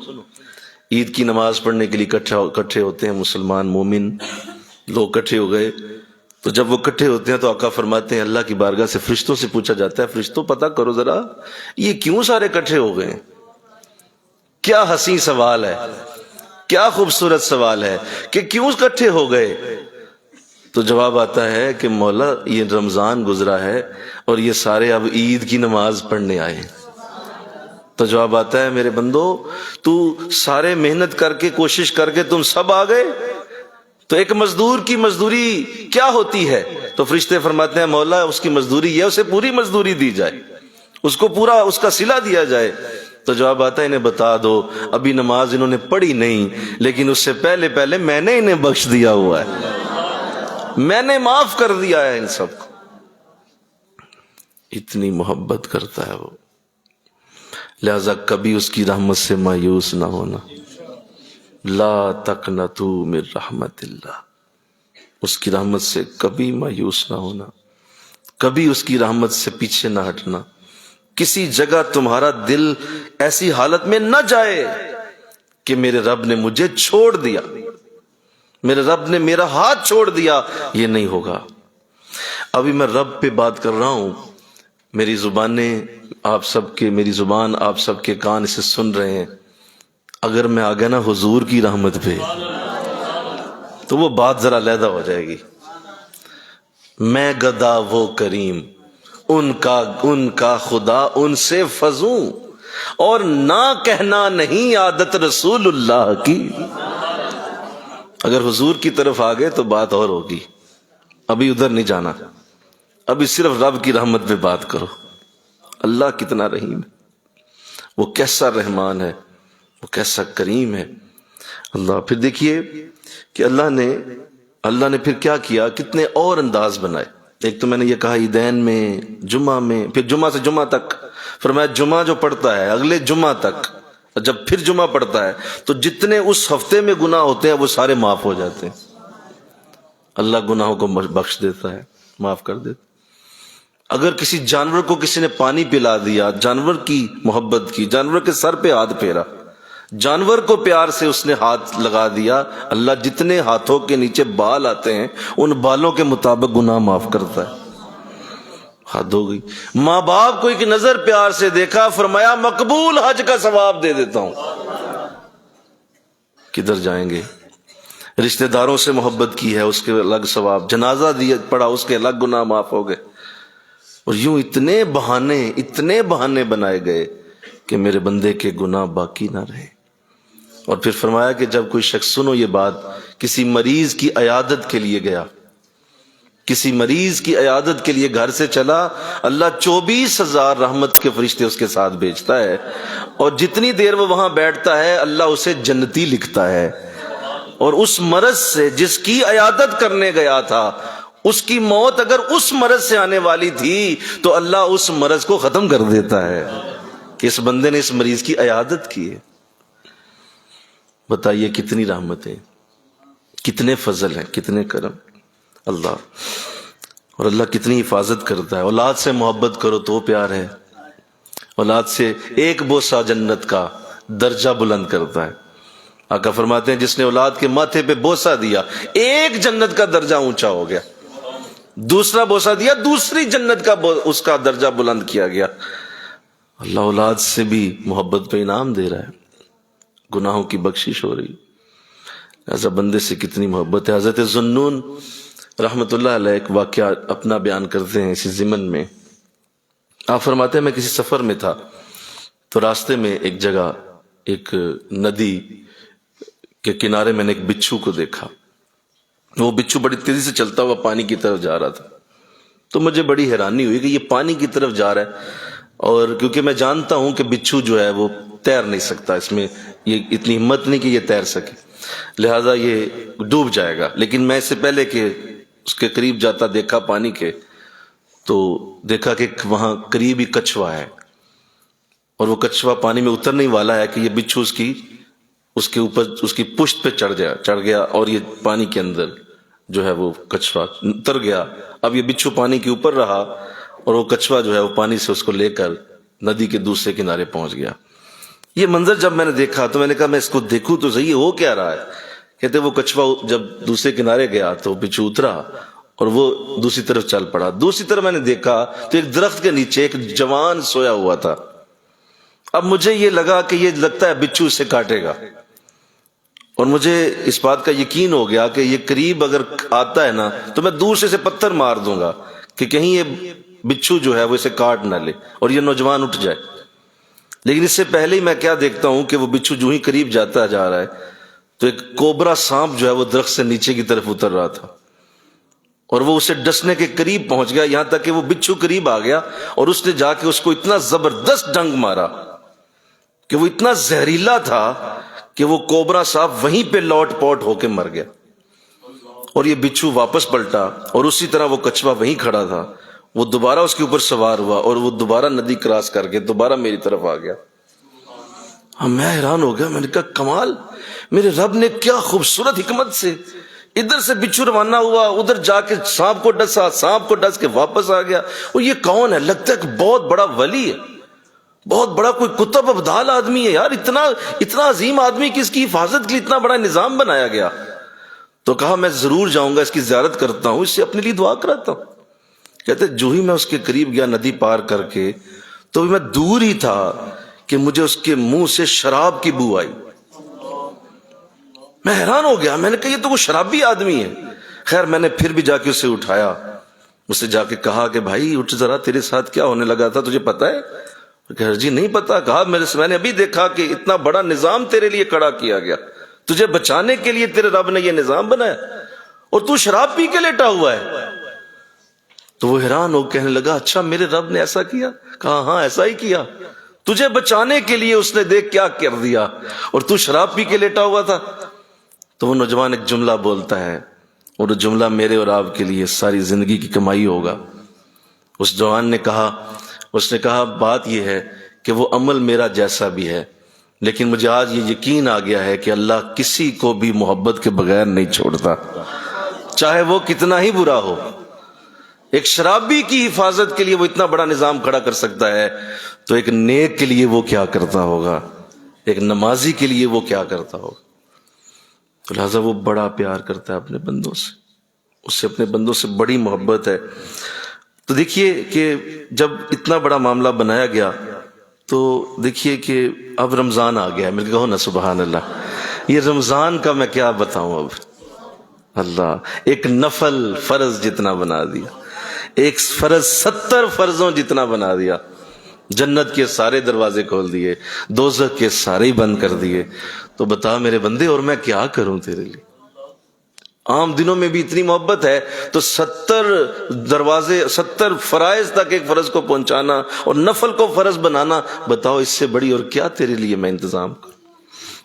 عید کی نماز پڑھنے کے لیے اکٹھے ہوتے ہیں مسلمان مومن لوگ، اکٹھے ہو گئے. تو جب وہ اکٹھے ہوتے ہیں تو آقا فرماتے ہیں اللہ کی بارگاہ سے فرشتوں سے پوچھا جاتا ہے، فرشتوں پتہ کرو ذرا یہ کیوں سارے اکٹھے ہو گئے ہیں؟ کیا حسین سوال ہے، کیا خوبصورت سوال ہے کہ کیوں اکٹھے ہو گئے؟ تو جواب آتا ہے کہ مولا یہ رمضان گزرا ہے اور یہ سارے اب عید کی نماز پڑھنے آئے. تو جواب آتا ہے میرے بندو تو سارے محنت کر کے کوشش کر کے تم سب آ گئے، تو ایک مزدور کی مزدوری کیا ہوتی ہے؟ تو فرشتے فرماتے ہیں مولا اس کی مزدوری یہ، اسے پوری مزدوری دی جائے، اس کو پورا اس کا صلہ دیا جائے. تو جواب آتا ہے انہیں بتا دو ابھی نماز انہوں نے پڑھی نہیں، لیکن اس سے پہلے میں نے انہیں بخش دیا ہوا ہے، میں نے معاف کر دیا ہے ان سب کو. اتنی محبت کرتا ہے وہ. لہذا کبھی اس کی رحمت سے مایوس نہ ہونا. لا تقنطوا من رحمت اللہ، اس کی رحمت سے کبھی مایوس نہ ہونا، کبھی اس کی رحمت سے پیچھے نہ ہٹنا. کسی جگہ تمہارا دل ایسی حالت میں نہ جائے کہ میرے رب نے مجھے چھوڑ دیا، میرے رب نے میرا ہاتھ چھوڑ دیا. یہ نہیں ہوگا. ابھی میں رب پہ بات کر رہا ہوں، میری زبانیں آپ سب کے، میری زبان آپ سب کے کان اسے سن رہے ہیں. اگر میں آ گیا نا حضور کی رحمت پہ تو وہ بات ذرا علیحدہ ہو جائے گی. میں گدا وہ کریم، ان کا خدا ان سے فزوں، اور نہ کہنا نہیں عادت رسول اللہ کی. اگر حضور کی طرف آ گئے تو بات اور ہوگی. ابھی ادھر نہیں جانا، ابھی صرف رب کی رحمت پہ بات کرو. اللہ کتنا رحیم ہے، وہ کیسا رحمان ہے، وہ کیسا کریم ہے اللہ. پھر دیکھیے کہ اللہ نے پھر کیا کیا، کتنے اور انداز بنائے. ایک تو میں نے یہ کہا عیدین میں، جمعہ میں، پھر جمعہ سے جمعہ تک فرمایا جمعہ جو پڑھتا ہے اگلے جمعہ تک، جب پھر جمعہ پڑھتا ہے تو جتنے اس ہفتے میں گناہ ہوتے ہیں وہ سارے معاف ہو جاتے ہیں. اللہ گناہوں کو بخش دیتا ہے، معاف کر دیتا. اگر کسی جانور کو کسی نے پانی پلا دیا، جانور کی محبت کی، جانور کے سر پہ ہاتھ پھیرا، جانور کو پیار سے اس نے ہاتھ لگا دیا، اللہ جتنے ہاتھوں کے نیچے بال آتے ہیں ان بالوں کے مطابق گناہ معاف کرتا ہے. حد ہو گئی. ماں باپ کو ایک نظر پیار سے دیکھا، فرمایا مقبول حج کا ثواب دے دیتا ہوں. کدھر جائیں گے؟ رشتہ داروں سے محبت کی ہے، اس کے الگ ثواب. جنازہ دیا پڑا، اس کے الگ گناہ معاف ہو گئے. اور یوں اتنے بہانے بنائے گئے کہ میرے بندے کے گناہ باقی نہ رہے. اور پھر فرمایا کہ جب کوئی شخص، سنو یہ بات، کسی مریض کی عیادت کے لیے گیا، کسی مریض کی عیادت کے لیے گھر سے چلا، اللہ 24,000 رحمت کے فرشتے اس کے ساتھ بھیجتا ہے، اور جتنی دیر وہ وہاں بیٹھتا ہے اللہ اسے جنتی لکھتا ہے. اور اس مرض سے جس کی عیادت کرنے گیا تھا، اس کی موت اگر اس مرض سے آنے والی تھی تو اللہ اس مرض کو ختم کر دیتا ہے کہ اس بندے نے اس مریض کی عیادت کی ہے. بتائیے کتنی رحمتیں، کتنے فضل ہیں، کتنے کرم اللہ. اور اللہ کتنی حفاظت کرتا ہے. اولاد سے محبت کرو تو پیار ہے. اولاد سے ایک بوسہ جنت کا درجہ بلند کرتا ہے. آقا فرماتے ہیں جس نے اولاد کے ماتھے پہ بوسہ دیا، ایک جنت کا درجہ اونچا ہو گیا. دوسرا بوسہ دیا، دوسری جنت کا اس کا درجہ بلند کیا گیا. اللہ اولاد سے بھی محبت پہ انعام دے رہا ہے، گناہوں کی بخشش ہو رہی. ایسا بندے سے کتنی محبت ہے. حضرت ذوالنون رحمت اللہ علیہ ایک واقعہ اپنا بیان کرتے ہیں اسی ضمن میں. آپ فرماتے ہیں میں کسی سفر میں تھا تو راستے میں ایک جگہ ایک ندی کے کنارے میں نے ایک بچھو کو دیکھا. وہ بچھو بڑی تیزی سے چلتا ہوا پانی کی طرف جا رہا تھا. تو مجھے بڑی حیرانی ہوئی کہ یہ پانی کی طرف جا رہا ہے، اور کیونکہ میں جانتا ہوں کہ بچھو جو ہے وہ تیر نہیں سکتا، اس میں یہ اتنی ہمت نہیں کہ یہ تیر سکے، لہذا یہ ڈوب جائے گا۔ لیکن میں اس سے پہلے کہ اس کے قریب جاتا دیکھا پانی کے، تو دیکھا کہ وہاں قریب ہی کچھوا ہے، اور وہ کچھوا پانی میں اترنے والا ہے کہ یہ بچھو اس کے اوپر اس کی پشت پہ چڑھ گیا اور یہ پانی کے اندر جو ہے وہ کچھوا اتر گیا۔ اب یہ بچھو پانی کے اوپر رہا اور وہ کچھوا جو ہے وہ پانی سے اس کو لے کر ندی کے دوسرے کنارے پہنچ گیا۔ یہ منظر جب میں نے دیکھا تو میں نے کہا میں اس کو دیکھوں تو صحیح، ہو کیا رہا ہے؟ کہتے وہ کچھوا جب دوسرے کنارے گیا تو بچھو اترا اور وہ دوسری طرف چل پڑا۔ دوسری طرف میں نے دیکھا تو ایک درخت کے نیچے ایک جوان سویا ہوا تھا۔ اب مجھے یہ لگا کہ یہ لگتا ہے بچھو اسے کاٹے گا، اور مجھے اس بات کا یقین ہو گیا کہ یہ قریب اگر آتا ہے نا تو میں دور سے اسے پتھر مار دوں گا کہ کہیں یہ بچھو جو ہے وہ اسے کاٹ نہ لے اور یہ نوجوان اٹھ جائے۔ لیکن اس سے پہلے ہی میں کیا دیکھتا ہوں کہ وہ بچھو جو ہی قریب جاتا جا رہا ہے تو ایک کوبرا سانپ جو ہے وہ درخت سے نیچے کی طرف اتر رہا تھا، اور وہ اسے ڈسنے کے قریب پہنچ گیا، یہاں تک کہ وہ بچھو قریب آ گیا اور اس نے جا کے اس کو اتنا زبردست ڈنگ مارا کہ وہ اتنا زہریلا تھا کہ وہ کوبرا سانپ وہیں پہ لوٹ پوٹ ہو کے مر گیا، اور یہ بچھو واپس پلٹا اور اسی طرح وہ کچھوا وہیں کھڑا تھا، وہ دوبارہ اس کے اوپر سوار ہوا اور وہ دوبارہ ندی کراس کر کے دوبارہ میری طرف آ گیا۔ میں حیران ہو گیا، میں نے کہا کمال، میرے رب نے کیا خوبصورت حکمت سے ادھر سے بچھو روانہ ہوا، ادھر جا کے سانپ کو ڈسا، سانپ کو ڈس کے واپس آ گیا۔ اور یہ کون ہے؟ لگتا ہے کہ بہت بڑا ولی ہے، بہت بڑا کوئی کتب ابدال آدمی ہے یار، اتنا عظیم آدمی کی اس کی حفاظت کے لیے اتنا بڑا نظام بنایا گیا۔ تو کہا میں ضرور جاؤں گا، اس کی زیارت کرتا ہوں، اس سے اپنے لیے دعا کراتا ہوں۔ کہتے جو ہی میں اس کے قریب گیا ندی پار کر کے تو میں دور ہی تھا کہ مجھے اس کے منہ سے شراب کی بو آئی۔ میں حیران ہو گیا، میں نے کہا یہ تو وہ شرابی آدمی ہے۔ خیر میں نے پھر بھی جا کے اسے اٹھایا، اسے جا کے کہا کہ بھائی اٹھ ذرا، تیرے ساتھ کیا ہونے لگا تھا تجھے پتا ہے؟ کہ جی نہیں پتا۔ کہا میں نے ابھی دیکھا کہ اتنا بڑا نظام تیرے لیے کھڑا کیا گیا، تجھے بچانے کے لیے تیرے رب نے یہ نظام بنایا، اور تو شراب پی کے لیٹا ہوا ہے۔ تو وہ حیران ہو کہنے لگا اچھا میرے رب نے ایسا کیا؟ کہا ہاں ایسا ہی کیا، تجھے بچانے کے لیے اس نے دیکھ کیا کر دیا، اور تو شراب پی کے لیٹا ہوا تھا۔ تو وہ نوجوان ایک جملہ بولتا ہے، اور وہ جملہ میرے اور آپ کے لیے ساری زندگی کی کمائی ہوگا۔ اس جوان نے کہا، اس نے کہا بات یہ ہے کہ وہ عمل میرا جیسا بھی ہے، لیکن مجھے آج یہ یقین آ گیا ہے کہ اللہ کسی کو بھی محبت کے بغیر نہیں چھوڑتا، چاہے وہ کتنا ہی برا ہو۔ ایک شرابی کی حفاظت کے لیے وہ اتنا بڑا نظام کھڑا کر سکتا ہے، تو ایک نیک کے لیے وہ کیا کرتا ہوگا، ایک نمازی کے لیے وہ کیا کرتا ہوگا۔ تو لہٰذا وہ بڑا پیار کرتا ہے اپنے بندوں سے، اس سے اپنے بندوں سے بڑی محبت ہے۔ تو دیکھیے کہ جب اتنا بڑا معاملہ بنایا گیا تو دیکھیے کہ اب رمضان آ گیا، میرے کہو نا سبحان اللہ۔ یہ رمضان کا میں کیا بتاؤں، اب اللہ ایک نفل فرض جتنا بنا دیا، ایک فرض 70 فرضوں جتنا بنا دیا، جنت کے سارے دروازے کھول دیے، دوزخ کے سارے ہی بند کر دیے۔ تو بتا میرے بندے اور میں کیا کروں تیرے لیے؟ عام دنوں میں بھی اتنی محبت ہے تو 70 دروازے، 70 فرائض تک ایک فرض کو پہنچانا اور نفل کو فرض بنانا، بتاؤ اس سے بڑی اور کیا تیرے لیے میں انتظام کروں؟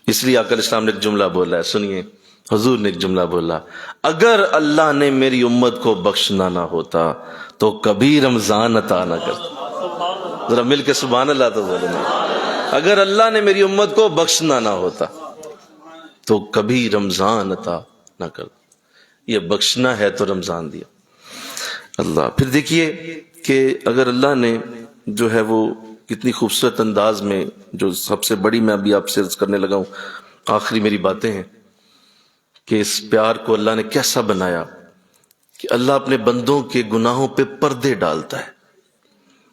اس لیے آقا اسلام نے ایک جملہ بولا ہے، سنیے، حضور نے ایک جملہ بولا، اگر اللہ نے میری امت کو بخشنا نہ ہوتا تو کبھی رمضان عطا نہ کرتا۔ ذرا مل کے سبحان اللہ تو بولنا، اگر اللہ نے میری امت کو بخشنا نہ ہوتا تو کبھی رمضان عطا نہ کرتا۔ یہ بخشنا ہے تو رمضان دیا اللہ۔ پھر دیکھیے کہ اگر اللہ نے جو ہے وہ کتنی خوبصورت انداز میں، جو سب سے بڑی میں ابھی آپ سے عرض کرنے لگا ہوں، آخری میری باتیں ہیں کہ اس پیار کو اللہ نے کیسا بنایا کہ اللہ اپنے بندوں کے گناہوں پہ پردے ڈالتا ہے۔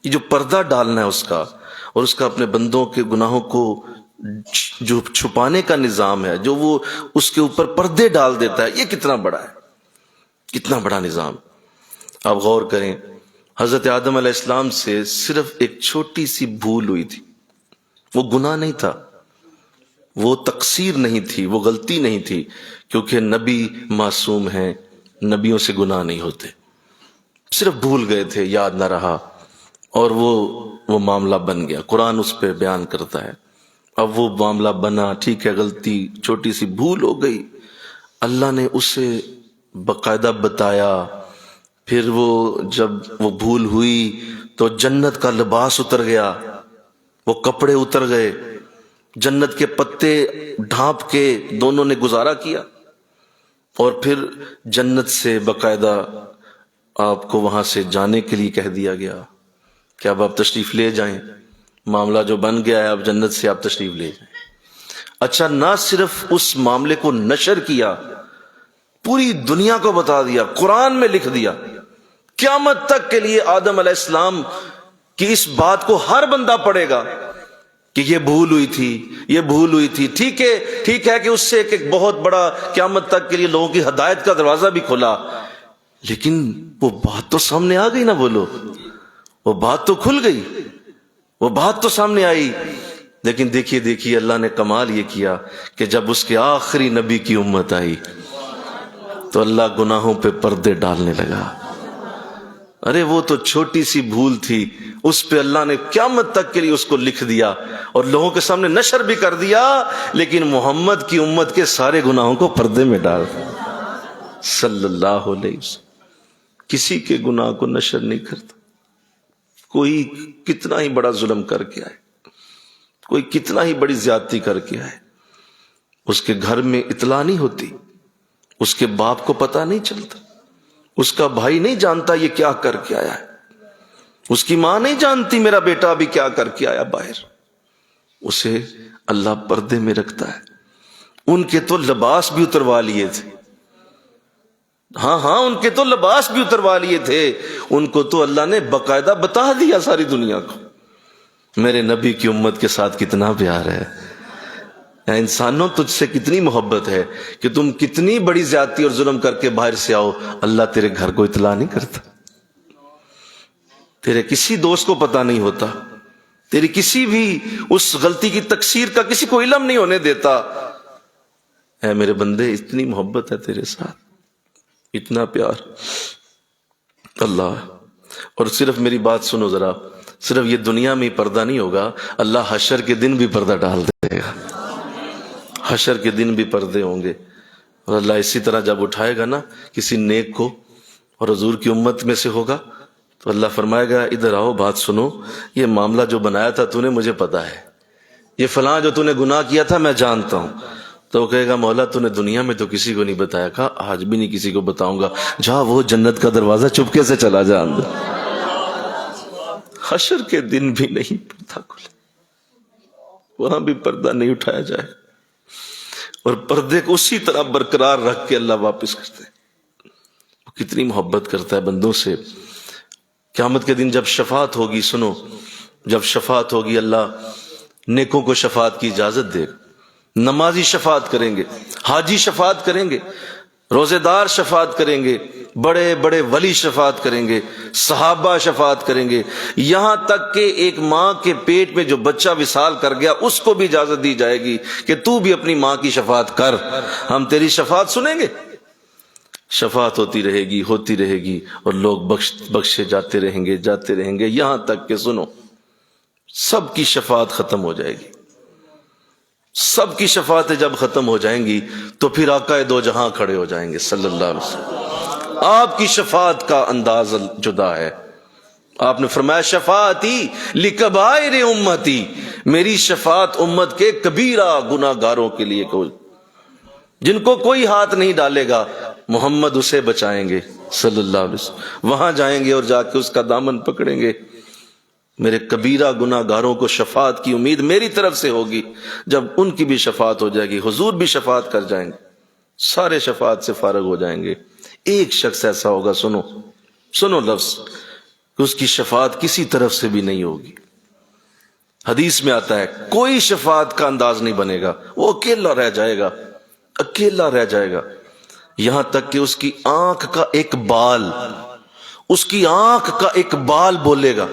یہ جو پردہ ڈالنا ہے اس کا، اور اس کا اپنے بندوں کے گناہوں کو جو چھپانے کا نظام ہے، جو وہ اس کے اوپر پردے ڈال دیتا ہے، یہ کتنا بڑا ہے، کتنا بڑا نظام۔ آپ غور کریں، حضرت آدم علیہ السلام سے صرف ایک چھوٹی سی بھول ہوئی تھی، وہ گناہ نہیں تھا، وہ تقصیر نہیں تھی، وہ غلطی نہیں تھی، کیونکہ نبی معصوم ہیں، نبیوں سے گناہ نہیں ہوتے۔ صرف بھول گئے تھے، یاد نہ رہا، اور وہ معاملہ بن گیا۔ قرآن اس پہ بیان کرتا ہے، اب وہ معاملہ بنا، ٹھیک ہے، غلطی چھوٹی سی بھول ہو گئی، اللہ نے اسے باقاعدہ بتایا. پھر وہ جب وہ بھول ہوئی تو جنت کا لباس اتر گیا، وہ کپڑے اتر گئے، جنت کے پتے ڈھانپ کے دونوں نے گزارا کیا، اور پھر جنت سے باقاعدہ آپ کو وہاں سے جانے کے لیے کہہ دیا گیا کہ اب آپ تشریف لے جائیں، معاملہ جو بن گیا ہے اب جنت سے آپ تشریف لے جائیں. اچھا، نہ صرف اس معاملے کو نشر کیا، پوری دنیا کو بتا دیا، قرآن میں لکھ دیا، قیامت تک کے لیے آدم علیہ السلام کی اس بات کو ہر بندہ پڑھے گا کہ یہ بھول ہوئی تھی، یہ بھول ہوئی تھی. ٹھیک ہے کہ اس سے ایک بہت بڑا قیامت تک کے لیے لوگوں کی ہدایت کا دروازہ بھی کھلا، لیکن وہ بات تو سامنے آ گئی نا. بولو، وہ بات تو کھل گئی، وہ بات تو سامنے آئی. لیکن دیکھیے اللہ نے کمال یہ کیا کہ جب اس کے آخری نبی کی امت آئی تو اللہ گناہوں پہ پردے ڈالنے لگا. ارے وہ تو چھوٹی سی بھول تھی، اس پہ اللہ نے قیامت تک کے لیے اس کو لکھ دیا اور لوگوں کے سامنے نشر بھی کر دیا، لیکن محمد کی امت کے سارے گناہوں کو پردے میں ڈال دیا صلی اللہ علیہ وسلم. کسی کے گناہ کو نشر نہیں کرتا. کوئی کتنا ہی بڑا ظلم کر کے آئے، کوئی کتنا ہی بڑی زیادتی کر کے آئے، اس کے گھر میں اطلاع نہیں ہوتی، اس کے باپ کو پتہ نہیں چلتا، اس کا بھائی نہیں جانتا یہ کیا کر کے آیا ہے، اس کی ماں نہیں جانتی میرا بیٹا ابھی کیا کر کے آیا باہر. اسے اللہ پردے میں رکھتا ہے. ان کے تو لباس بھی اتروا لیے تھے، ہاں ان کے تو لباس بھی اتروا لیے تھے. ان کو تو اللہ نے باقاعدہ بتا دیا ساری دنیا کو میرے نبی کی امت کے ساتھ کتنا پیار ہے. انسانوں تجھ سے کتنی محبت ہے کہ تم کتنی بڑی زیادتی اور ظلم کر کے باہر سے آؤ، اللہ تیرے گھر کو اطلاع نہیں کرتا، تیرے کسی دوست کو پتہ نہیں ہوتا، تیری کسی بھی اس غلطی کی تقصیر کا کسی کو علم نہیں ہونے دیتا. اے میرے بندے، اتنی محبت ہے تیرے ساتھ، اتنا پیار اللہ. اور صرف میری بات سنو ذرا، صرف یہ دنیا میں ہی پردہ نہیں ہوگا، اللہ حشر کے دن بھی پردہ ڈال دے گا. حشر کے دن بھی پردے ہوں گے، اور اللہ اسی طرح جب اٹھائے گا نا کسی نیک کو اور حضور کی امت میں سے ہوگا تو اللہ فرمائے گا ادھر آؤ، بات سنو، یہ معاملہ جو بنایا تھا تو نے مجھے پتا ہے، یہ فلاں جو تو نے گناہ کیا تھا میں جانتا ہوں. تو وہ کہے گا مولا تو نے دنیا میں تو کسی کو نہیں بتایا. کہا آج بھی نہیں کسی کو بتاؤں گا. جا وہ جنت کا دروازہ چپکے سے چلا جا اندر. حشر کے دن بھی نہیں پردہ کھلے، وہاں بھی پردہ نہیں اٹھایا جائے، اور پردے کو اسی طرح برقرار رکھ کے اللہ واپس کرتے ہیں. وہ کتنی محبت کرتا ہے بندوں سے. قیامت کے دن جب شفاعت ہوگی، سنو، جب شفاعت ہوگی اللہ نیکوں کو شفاعت کی اجازت دے گا. نمازی شفاعت کریں گے، حاجی شفاعت کریں گے، روزے دار شفاعت کریں گے، بڑے بڑے ولی شفاعت کریں گے، صحابہ شفاعت کریں گے، یہاں تک کہ ایک ماں کے پیٹ میں جو بچہ وصال کر گیا اس کو بھی اجازت دی جائے گی کہ تو بھی اپنی ماں کی شفاعت کر، ہم تیری شفاعت سنیں گے. شفاعت ہوتی رہے گی اور لوگ بخشے جاتے رہیں گے یہاں تک کہ سنو سب کی شفاعت ختم ہو جائے گی. سب کی شفاعتیں جب ختم ہو جائیں گی تو پھر آقا دو جہاں کھڑے ہو جائیں گے صلی اللہ علیہ وسلم. آپ کی شفاعت کا انداز جدا ہے. آپ نے فرمایا شفاعتی لکبائر امتی، میری شفاعت امت کے کبیرہ گناہ گاروں کے لیے، جن کو کوئی ہاتھ نہیں ڈالے گا محمد اسے بچائیں گے صلی اللہ علیہ وسلم. وہاں جائیں گے اور جا کے اس کا دامن پکڑیں گے. میرے کبیرہ گناہ گاروں کو شفاعت کی امید میری طرف سے ہوگی. جب ان کی بھی شفاعت ہو جائے گی، حضور بھی شفاعت کر جائیں گے، سارے شفاعت سے فارغ ہو جائیں گے. ایک شخص ایسا ہوگا، سنو لفظ، کہ اس کی شفاعت کسی طرف سے بھی نہیں ہوگی. حدیث میں آتا ہے کوئی شفاعت کا انداز نہیں بنے گا، وہ اکیلا رہ جائے گا، اکیلا رہ جائے گا، یہاں تک کہ اس کی آنکھ کا ایک بال بولے گا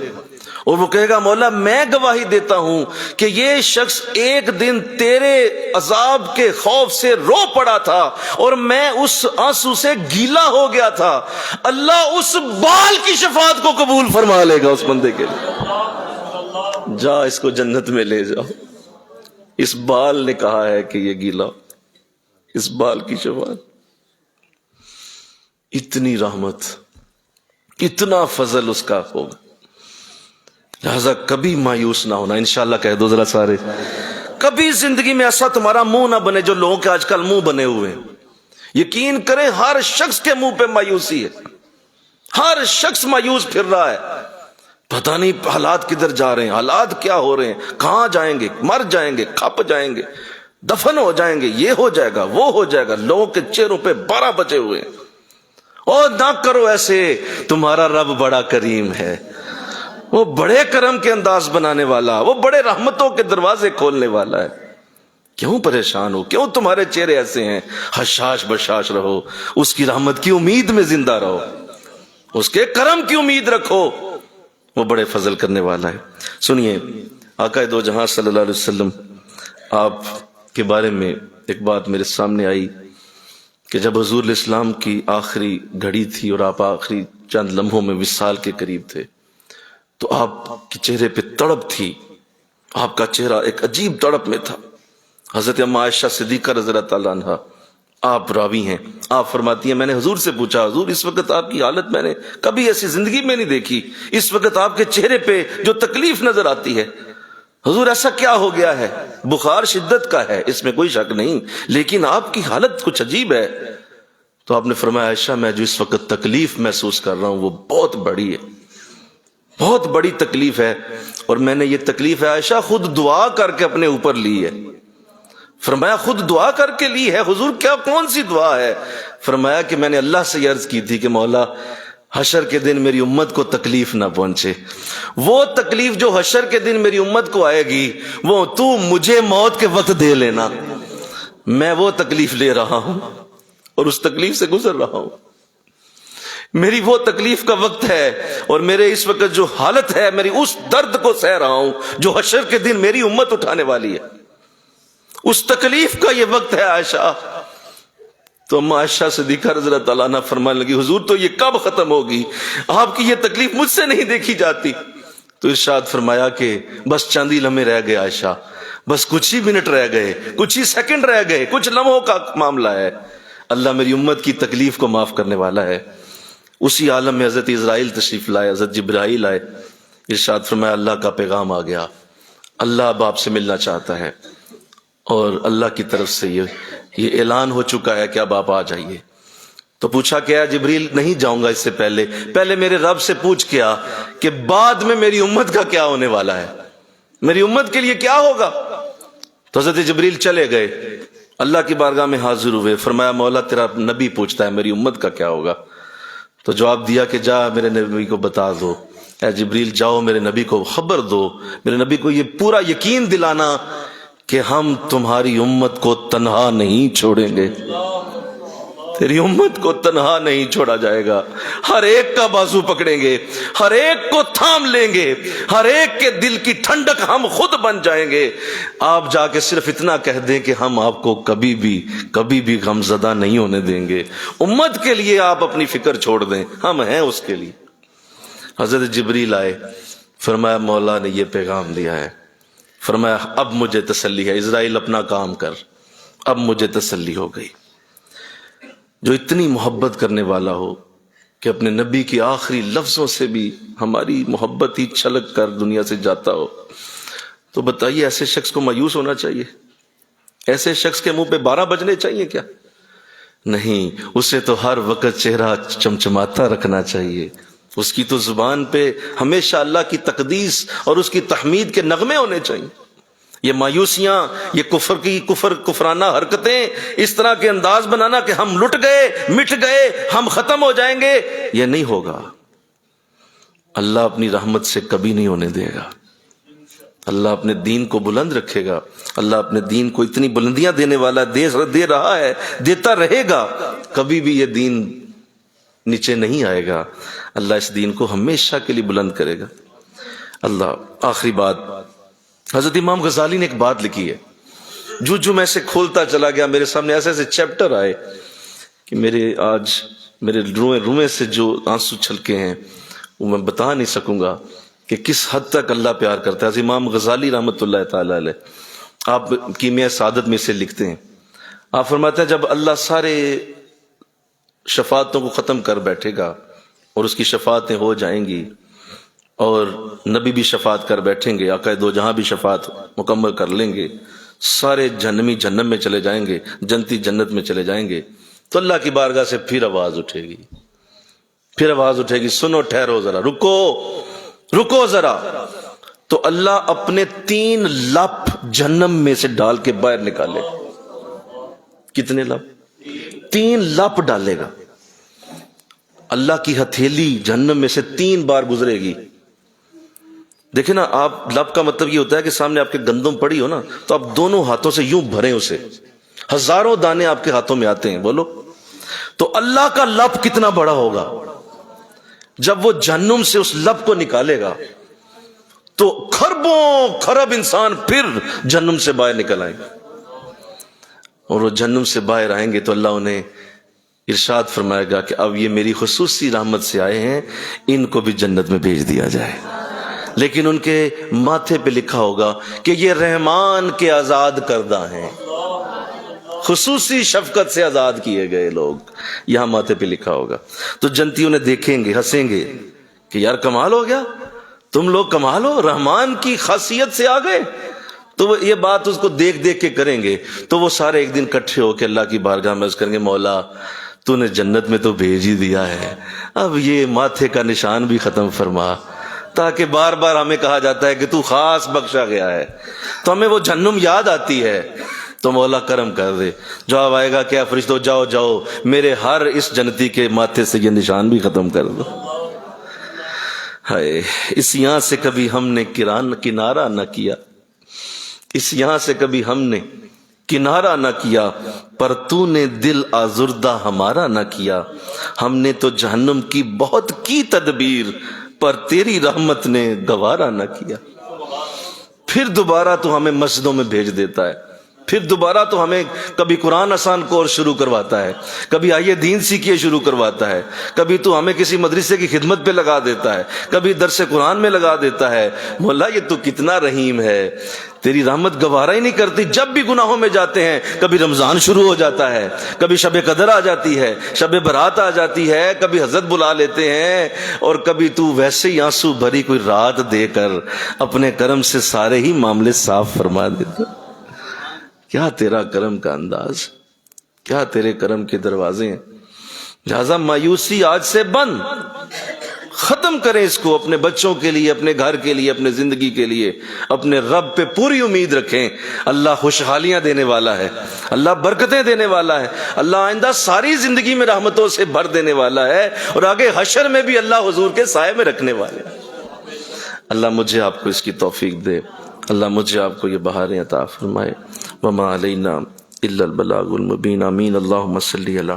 اور وہ کہے گا مولا میں گواہی دیتا ہوں کہ یہ شخص ایک دن تیرے عذاب کے خوف سے رو پڑا تھا اور میں اس آنسو سے گیلا ہو گیا تھا. اللہ اس بال کی شفاعت کو قبول فرما لے گا اس بندے کے لیے. جا اس کو جنت میں لے جاؤ. اس بال نے کہا ہے کہ یہ گیلا، اس بال کی شفاعت. اتنی رحمت، اتنا فضل اس کا ہوگا. لہذا کبھی مایوس نہ ہونا. انشاءاللہ کہہ دو ذرا سارے، کبھی زندگی میں ایسا تمہارا منہ نہ بنے جو لوگوں کے آج کل منہ بنے ہوئے ہیں. یقین کریں ہر شخص کے منہ پہ مایوسی ہے، ہر شخص مایوس پھر رہا ہے. پتہ نہیں حالات کدھر جا رہے ہیں، حالات کیا ہو رہے ہیں، کہاں جائیں گے، مر جائیں گے، کھپ جائیں گے، دفن ہو جائیں گے، یہ ہو جائے گا، وہ ہو جائے گا. لوگوں کے چہروں پہ 12 بچے ہوئے ہیں. اور نہ کرو ایسے، تمہارا رب بڑا کریم ہے، وہ بڑے کرم کے انداز بنانے والا، وہ بڑے رحمتوں کے دروازے کھولنے والا ہے. کیوں پریشان ہو؟ کیوں تمہارے چہرے ایسے ہیں؟ حشاش بشاش رہو، اس کی رحمت کی امید میں زندہ رہو، اس کے کرم کی امید رکھو، وہ بڑے فضل کرنے والا ہے. سنیے آقا دو جہاں صلی اللہ علیہ وسلم، آپ کے بارے میں ایک بات میرے سامنے آئی کہ جب حضور علیہ السلام کی آخری گھڑی تھی اور آپ آخری چند لمحوں میں وصال کے قریب تھے، تو آپ کے چہرے پہ تڑپ تھی. آپ کا چہرہ ایک عجیب تڑپ میں تھا. حضرت اما عائشہ صدیقہ رضی اللہ تعالیٰ عنہ آپ راوی ہیں، آپ فرماتی ہیں میں نے حضور سے پوچھا، حضور اس وقت آپ کی حالت میں نے کبھی ایسی زندگی میں نہیں دیکھی، اس وقت آپ کے چہرے پہ جو تکلیف نظر آتی ہے، حضور ایسا کیا ہو گیا ہے؟ بخار شدت کا ہے، اس میں کوئی شک نہیں، لیکن آپ کی حالت کچھ عجیب ہے. تو آپ نے فرمایا عائشہ میں جو اس وقت تکلیف محسوس کر رہا ہوں وہ بہت بڑی ہے، بہت بڑی تکلیف ہے، اور میں نے یہ تکلیف ہے عائشہ خود دعا کر کے اپنے اوپر لی ہے. فرمایا خود دعا کر کے لی ہے؟ حضور کیا کون سی دعا ہے؟ فرمایا کہ میں نے اللہ سے یہ عرض کی تھی کہ مولا حشر کے دن میری امت کو تکلیف نہ پہنچے، وہ تکلیف جو حشر کے دن میری امت کو آئے گی وہ تو مجھے موت کے وقت دے لینا. میں وہ تکلیف لے رہا ہوں اور اس تکلیف سے گزر رہا ہوں. میری وہ تکلیف کا وقت ہے اور میرے اس وقت جو حالت ہے، میری اس درد کو سہ رہا ہوں جو حشر کے دن میری امت اٹھانے والی ہے. اس تکلیف کا یہ وقت ہے عائشہ. تو اما عائشہ صدیقہ رضی اللہ تعالیٰ عنہ فرمانے لگی حضور تو یہ کب ختم ہوگی؟ آپ کی یہ تکلیف مجھ سے نہیں دیکھی جاتی. تو ارشاد فرمایا کہ بس چند ہی لمحے رہ گئے عائشہ، بس کچھ ہی منٹ رہ گئے، کچھ ہی سیکنڈ رہ گئے، کچھ لمحوں کا معاملہ ہے. اللہ میری امت کی تکلیف کو معاف کرنے والا ہے. اسی عالم میں حضرت اسرائیل تشریف لائے، حضرت جبرائیل آئے. ارشاد فرمایا اللہ کا پیغام آ گیا، اللہ اب آپ سے ملنا چاہتا ہے، اور اللہ کی طرف سے یہ اعلان ہو چکا ہے کہ اب آپ آ جائیے. تو پوچھا کیا جبریل نہیں جاؤں گا، اس سے پہلے میرے رب سے پوچھ کیا کہ بعد میں میری امت کا کیا ہونے والا ہے، میری امت کے لیے کیا ہوگا. تو حضرت جبریل چلے گئے، اللہ کی بارگاہ میں حاضر ہوئے. فرمایا مولا تیرا نبی پوچھتا ہے میری امت کا کیا ہوگا. تو جواب دیا کہ جا میرے نبی کو بتا دو، اے جبریل جاؤ میرے نبی کو خبر دو، میرے نبی کو یہ پورا یقین دلانا کہ ہم تمہاری امت کو تنہا نہیں چھوڑیں گے، تیری امت کو تنہا نہیں چھوڑا جائے گا. ہر ایک کا بازو پکڑیں گے، ہر ایک کو تھام لیں گے، ہر ایک کے دل کی ٹھنڈک ہم خود بن جائیں گے. آپ جا کے صرف اتنا کہہ دیں کہ ہم آپ کو کبھی بھی غمزدہ نہیں ہونے دیں گے. امت کے لیے آپ اپنی فکر چھوڑ دیں، ہم ہیں اس کے لیے. حضرت جبریل آئے، فرمایا مولا نے یہ پیغام دیا ہے. فرمایا اب مجھے تسلی ہے، اسرائیل اپنا کام کر. اب مجھے تسلی ہو گئی. جو اتنی محبت کرنے والا ہو کہ اپنے نبی کی آخری لفظوں سے بھی ہماری محبت ہی چھلک کر دنیا سے جاتا ہو، تو بتائیے ایسے شخص کو مایوس ہونا چاہیے؟ ایسے شخص کے منہ پہ 12 بجنے چاہیے کیا؟ نہیں، اسے تو ہر وقت چہرہ چمچماتا رکھنا چاہیے. اس کی تو زبان پہ ہمیشہ اللہ کی تقدیس اور اس کی تحمید کے نغمے ہونے چاہیے. یہ مایوسیاں، یہ کفرانہ حرکتیں، اس طرح کے انداز بنانا کہ ہم لٹ گئے، مٹ گئے، ہم ختم ہو جائیں گے، یہ نہیں ہوگا. اللہ اپنی رحمت سے کبھی نہیں ہونے دے گا. اللہ اپنے دین کو بلند رکھے گا. اللہ اپنے دین کو اتنی بلندیاں دینے والا دے رہا ہے، دیتا رہے گا. کبھی بھی یہ دین نیچے نہیں آئے گا. اللہ اس دین کو ہمیشہ کے لیے بلند کرے گا. اللہ آخری بات، حضرت امام غزالی نے ایک بات لکھی ہے، جو میں سے کھولتا چلا گیا میرے سامنے ایسے چیپٹر آئے کہ میرے روئے سے جو آنسو چھلکے ہیں وہ میں بتا نہیں سکوں گا کہ کس حد تک اللہ پیار کرتا ہے. امام غزالی رحمت اللہ تعالی علیہ آپ کیمیا سعادت میں سے لکھتے ہیں، آپ فرماتے ہیں جب اللہ سارے شفاعتوں کو ختم کر بیٹھے گا اور اس کی شفاعتیں ہو جائیں گی اور نبی بھی شفاعت کر بیٹھیں گے، آقا دو جہاں بھی شفاعت مکمل کر لیں گے، سارے جہنمی جہنم میں چلے جائیں گے، جنتی جنت میں چلے جائیں گے، تو اللہ کی بارگاہ سے پھر آواز اٹھے گی، پھر آواز اٹھے گی، سنو ٹھہرو ذرا، رکو ذرا، تو اللہ اپنے 3 لپ جہنم میں سے ڈال کے باہر نکالے۔ کتنے لپ؟ 3 لپ ڈالے گا۔ اللہ کی ہتھیلی جہنم میں سے 3 بار گزرے گی۔ دیکھیں نا، آپ لپ کا مطلب یہ ہوتا ہے کہ سامنے آپ کے گندم پڑی ہو نا، تو آپ دونوں ہاتھوں سے یوں بھریں اسے، ہزاروں دانے آپ کے ہاتھوں میں آتے ہیں، بولو تو اللہ کا لپ کتنا بڑا ہوگا۔ جب وہ جہنم سے اس لپ کو نکالے گا تو خربوں خرب انسان پھر جہنم سے باہر نکل آئیں گے، اور وہ جہنم سے باہر آئیں گے تو اللہ انہیں ارشاد فرمائے گا کہ اب یہ میری خصوصی رحمت سے آئے ہیں، ان کو بھی جنت میں بھیج دیا جائے۔ لیکن ان کے ماتھے پہ لکھا ہوگا کہ یہ رحمان کے آزاد کردہ ہیں، خصوصی شفقت سے آزاد کیے گئے لوگ، یہاں ماتھے پہ لکھا ہوگا۔ تو جنتی انہیں دیکھیں گے، ہنسیں گے کہ یار کمال ہو گیا، تم لوگ کمال ہو، رحمان کی خاصیت سے آ گئے۔ تو وہ یہ بات اس کو دیکھ دیکھ کے کریں گے، تو وہ سارے ایک دن اکٹھے ہو کے اللہ کی بارگاہ میں عرض کریں گے، مولا تو نے جنت میں تو بھیج ہی دیا ہے، اب یہ ماتھے کا نشان بھی ختم فرما، تاکہ بار بار ہمیں کہا جاتا ہے کہ تو خاص بخشا گیا ہے، تو ہمیں وہ جہنم یاد آتی ہے۔ تو مولا کرم کر دے، جواب آئے گا کہ فرشتوں جاؤ جاؤ، میرے ہر اس جنتی کے ماتھے سے یہ نشان بھی ختم کر دو۔ ہائے، اس یہاں سے کبھی ہم نے کنارہ نہ کیا، اس یہاں سے کبھی ہم نے کنارہ نہ کیا، پر تو نے دل آزردہ ہمارا نہ کیا، ہم نے تو جہنم کی بہت کی تدبیر، پر تیری رحمت نے گوارا نہ کیا۔ پھر دوبارہ تو ہمیں مسجدوں میں بھیج دیتا ہے، پھر دوبارہ تو ہمیں کبھی قرآن آسان کورس شروع کرواتا ہے، کبھی آئیے دین سیکھیے شروع کرواتا ہے، کبھی تو ہمیں کسی مدرسے کی خدمت پہ لگا دیتا ہے، کبھی درس قرآن میں لگا دیتا ہے۔ مولا یہ تو کتنا رحیم ہے، تیری رحمت گوارا ہی نہیں کرتی۔ جب بھی گناہوں میں جاتے ہیں، کبھی رمضان شروع ہو جاتا ہے، کبھی شب قدر آ جاتی ہے، شب برات آ جاتی ہے، کبھی حضرت بلا لیتے ہیں، اور کبھی تو ویسے ہی آنسو بھری کوئی رات دے کر اپنے کرم سے سارے ہی معاملے صاف فرما دیتا۔ کیا تیرا کرم کا انداز، کیا تیرے کرم کے دروازے ہیں۔ لہذا مایوسی آج سے بند، ختم کریں اس کو، اپنے بچوں کے لیے، اپنے گھر کے لیے، اپنے زندگی کے لیے، اپنے رب پہ پوری امید رکھیں۔ اللہ خوشحالیاں دینے والا ہے، اللہ برکتیں دینے والا ہے، اللہ آئندہ ساری زندگی میں رحمتوں سے بھر دینے والا ہے، اور آگے حشر میں بھی اللہ حضور کے سائے میں رکھنے والے ہیں۔ اللہ مجھے آپ کو اس کی توفیق دے، اللہ مجھے آپ کو یہ بہاریں عطا فرمائے۔ وما علینا الا البلاغ المبین۔ آمین۔ اللہم صلی علی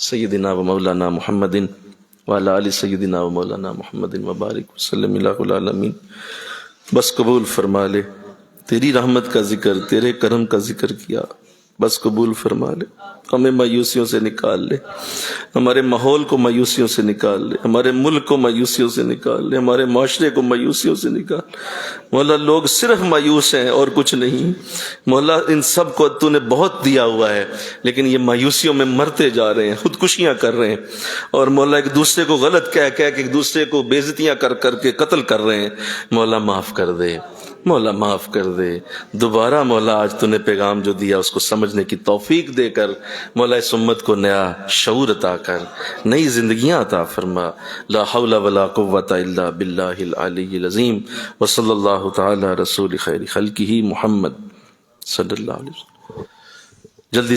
سیدنا و مولانا محمد وعلی آل سیدنا و مولانا محمد وبارک وسلم الہ العالمین۔ بس قبول فرما لے، تیری رحمت کا ذکر، تیرے کرم کا ذکر کیا، بس قبول فرما لے، ہمیں مایوسیوں سے نکال لے، ہمارے ماحول کو مایوسیوں سے نکال لے، ہمارے ملک کو مایوسیوں سے نکال لے، ہمارے معاشرے کو مایوسیوں سے نکال۔ مولا لوگ صرف مایوس ہیں اور کچھ نہیں، مولا ان سب کو تو نے بہت دیا ہوا ہے، لیکن یہ مایوسیوں میں مرتے جا رہے ہیں، خودکشیاں کر رہے ہیں، اور مولا ایک دوسرے کو غلط کہہ کہ ایک دوسرے کو بے عزتیاں کر کر کے قتل کر رہے ہیں۔ مولا معاف کر دے، مولا معاف کر دے، دوبارہ مولا آج تو نے پیغام جو دیا اس کو سمجھنے کی توفیق دے کر مولا اس امت کو نیا شعور عطا کر، نئی زندگیاں عطا فرما۔ لا حول ولا قوة الا باللہ العلی العظیم، وصلی اللہ تعالی رسول خیر خلقہ محمد صلی اللہ علیہ وسلم۔ جلدی سے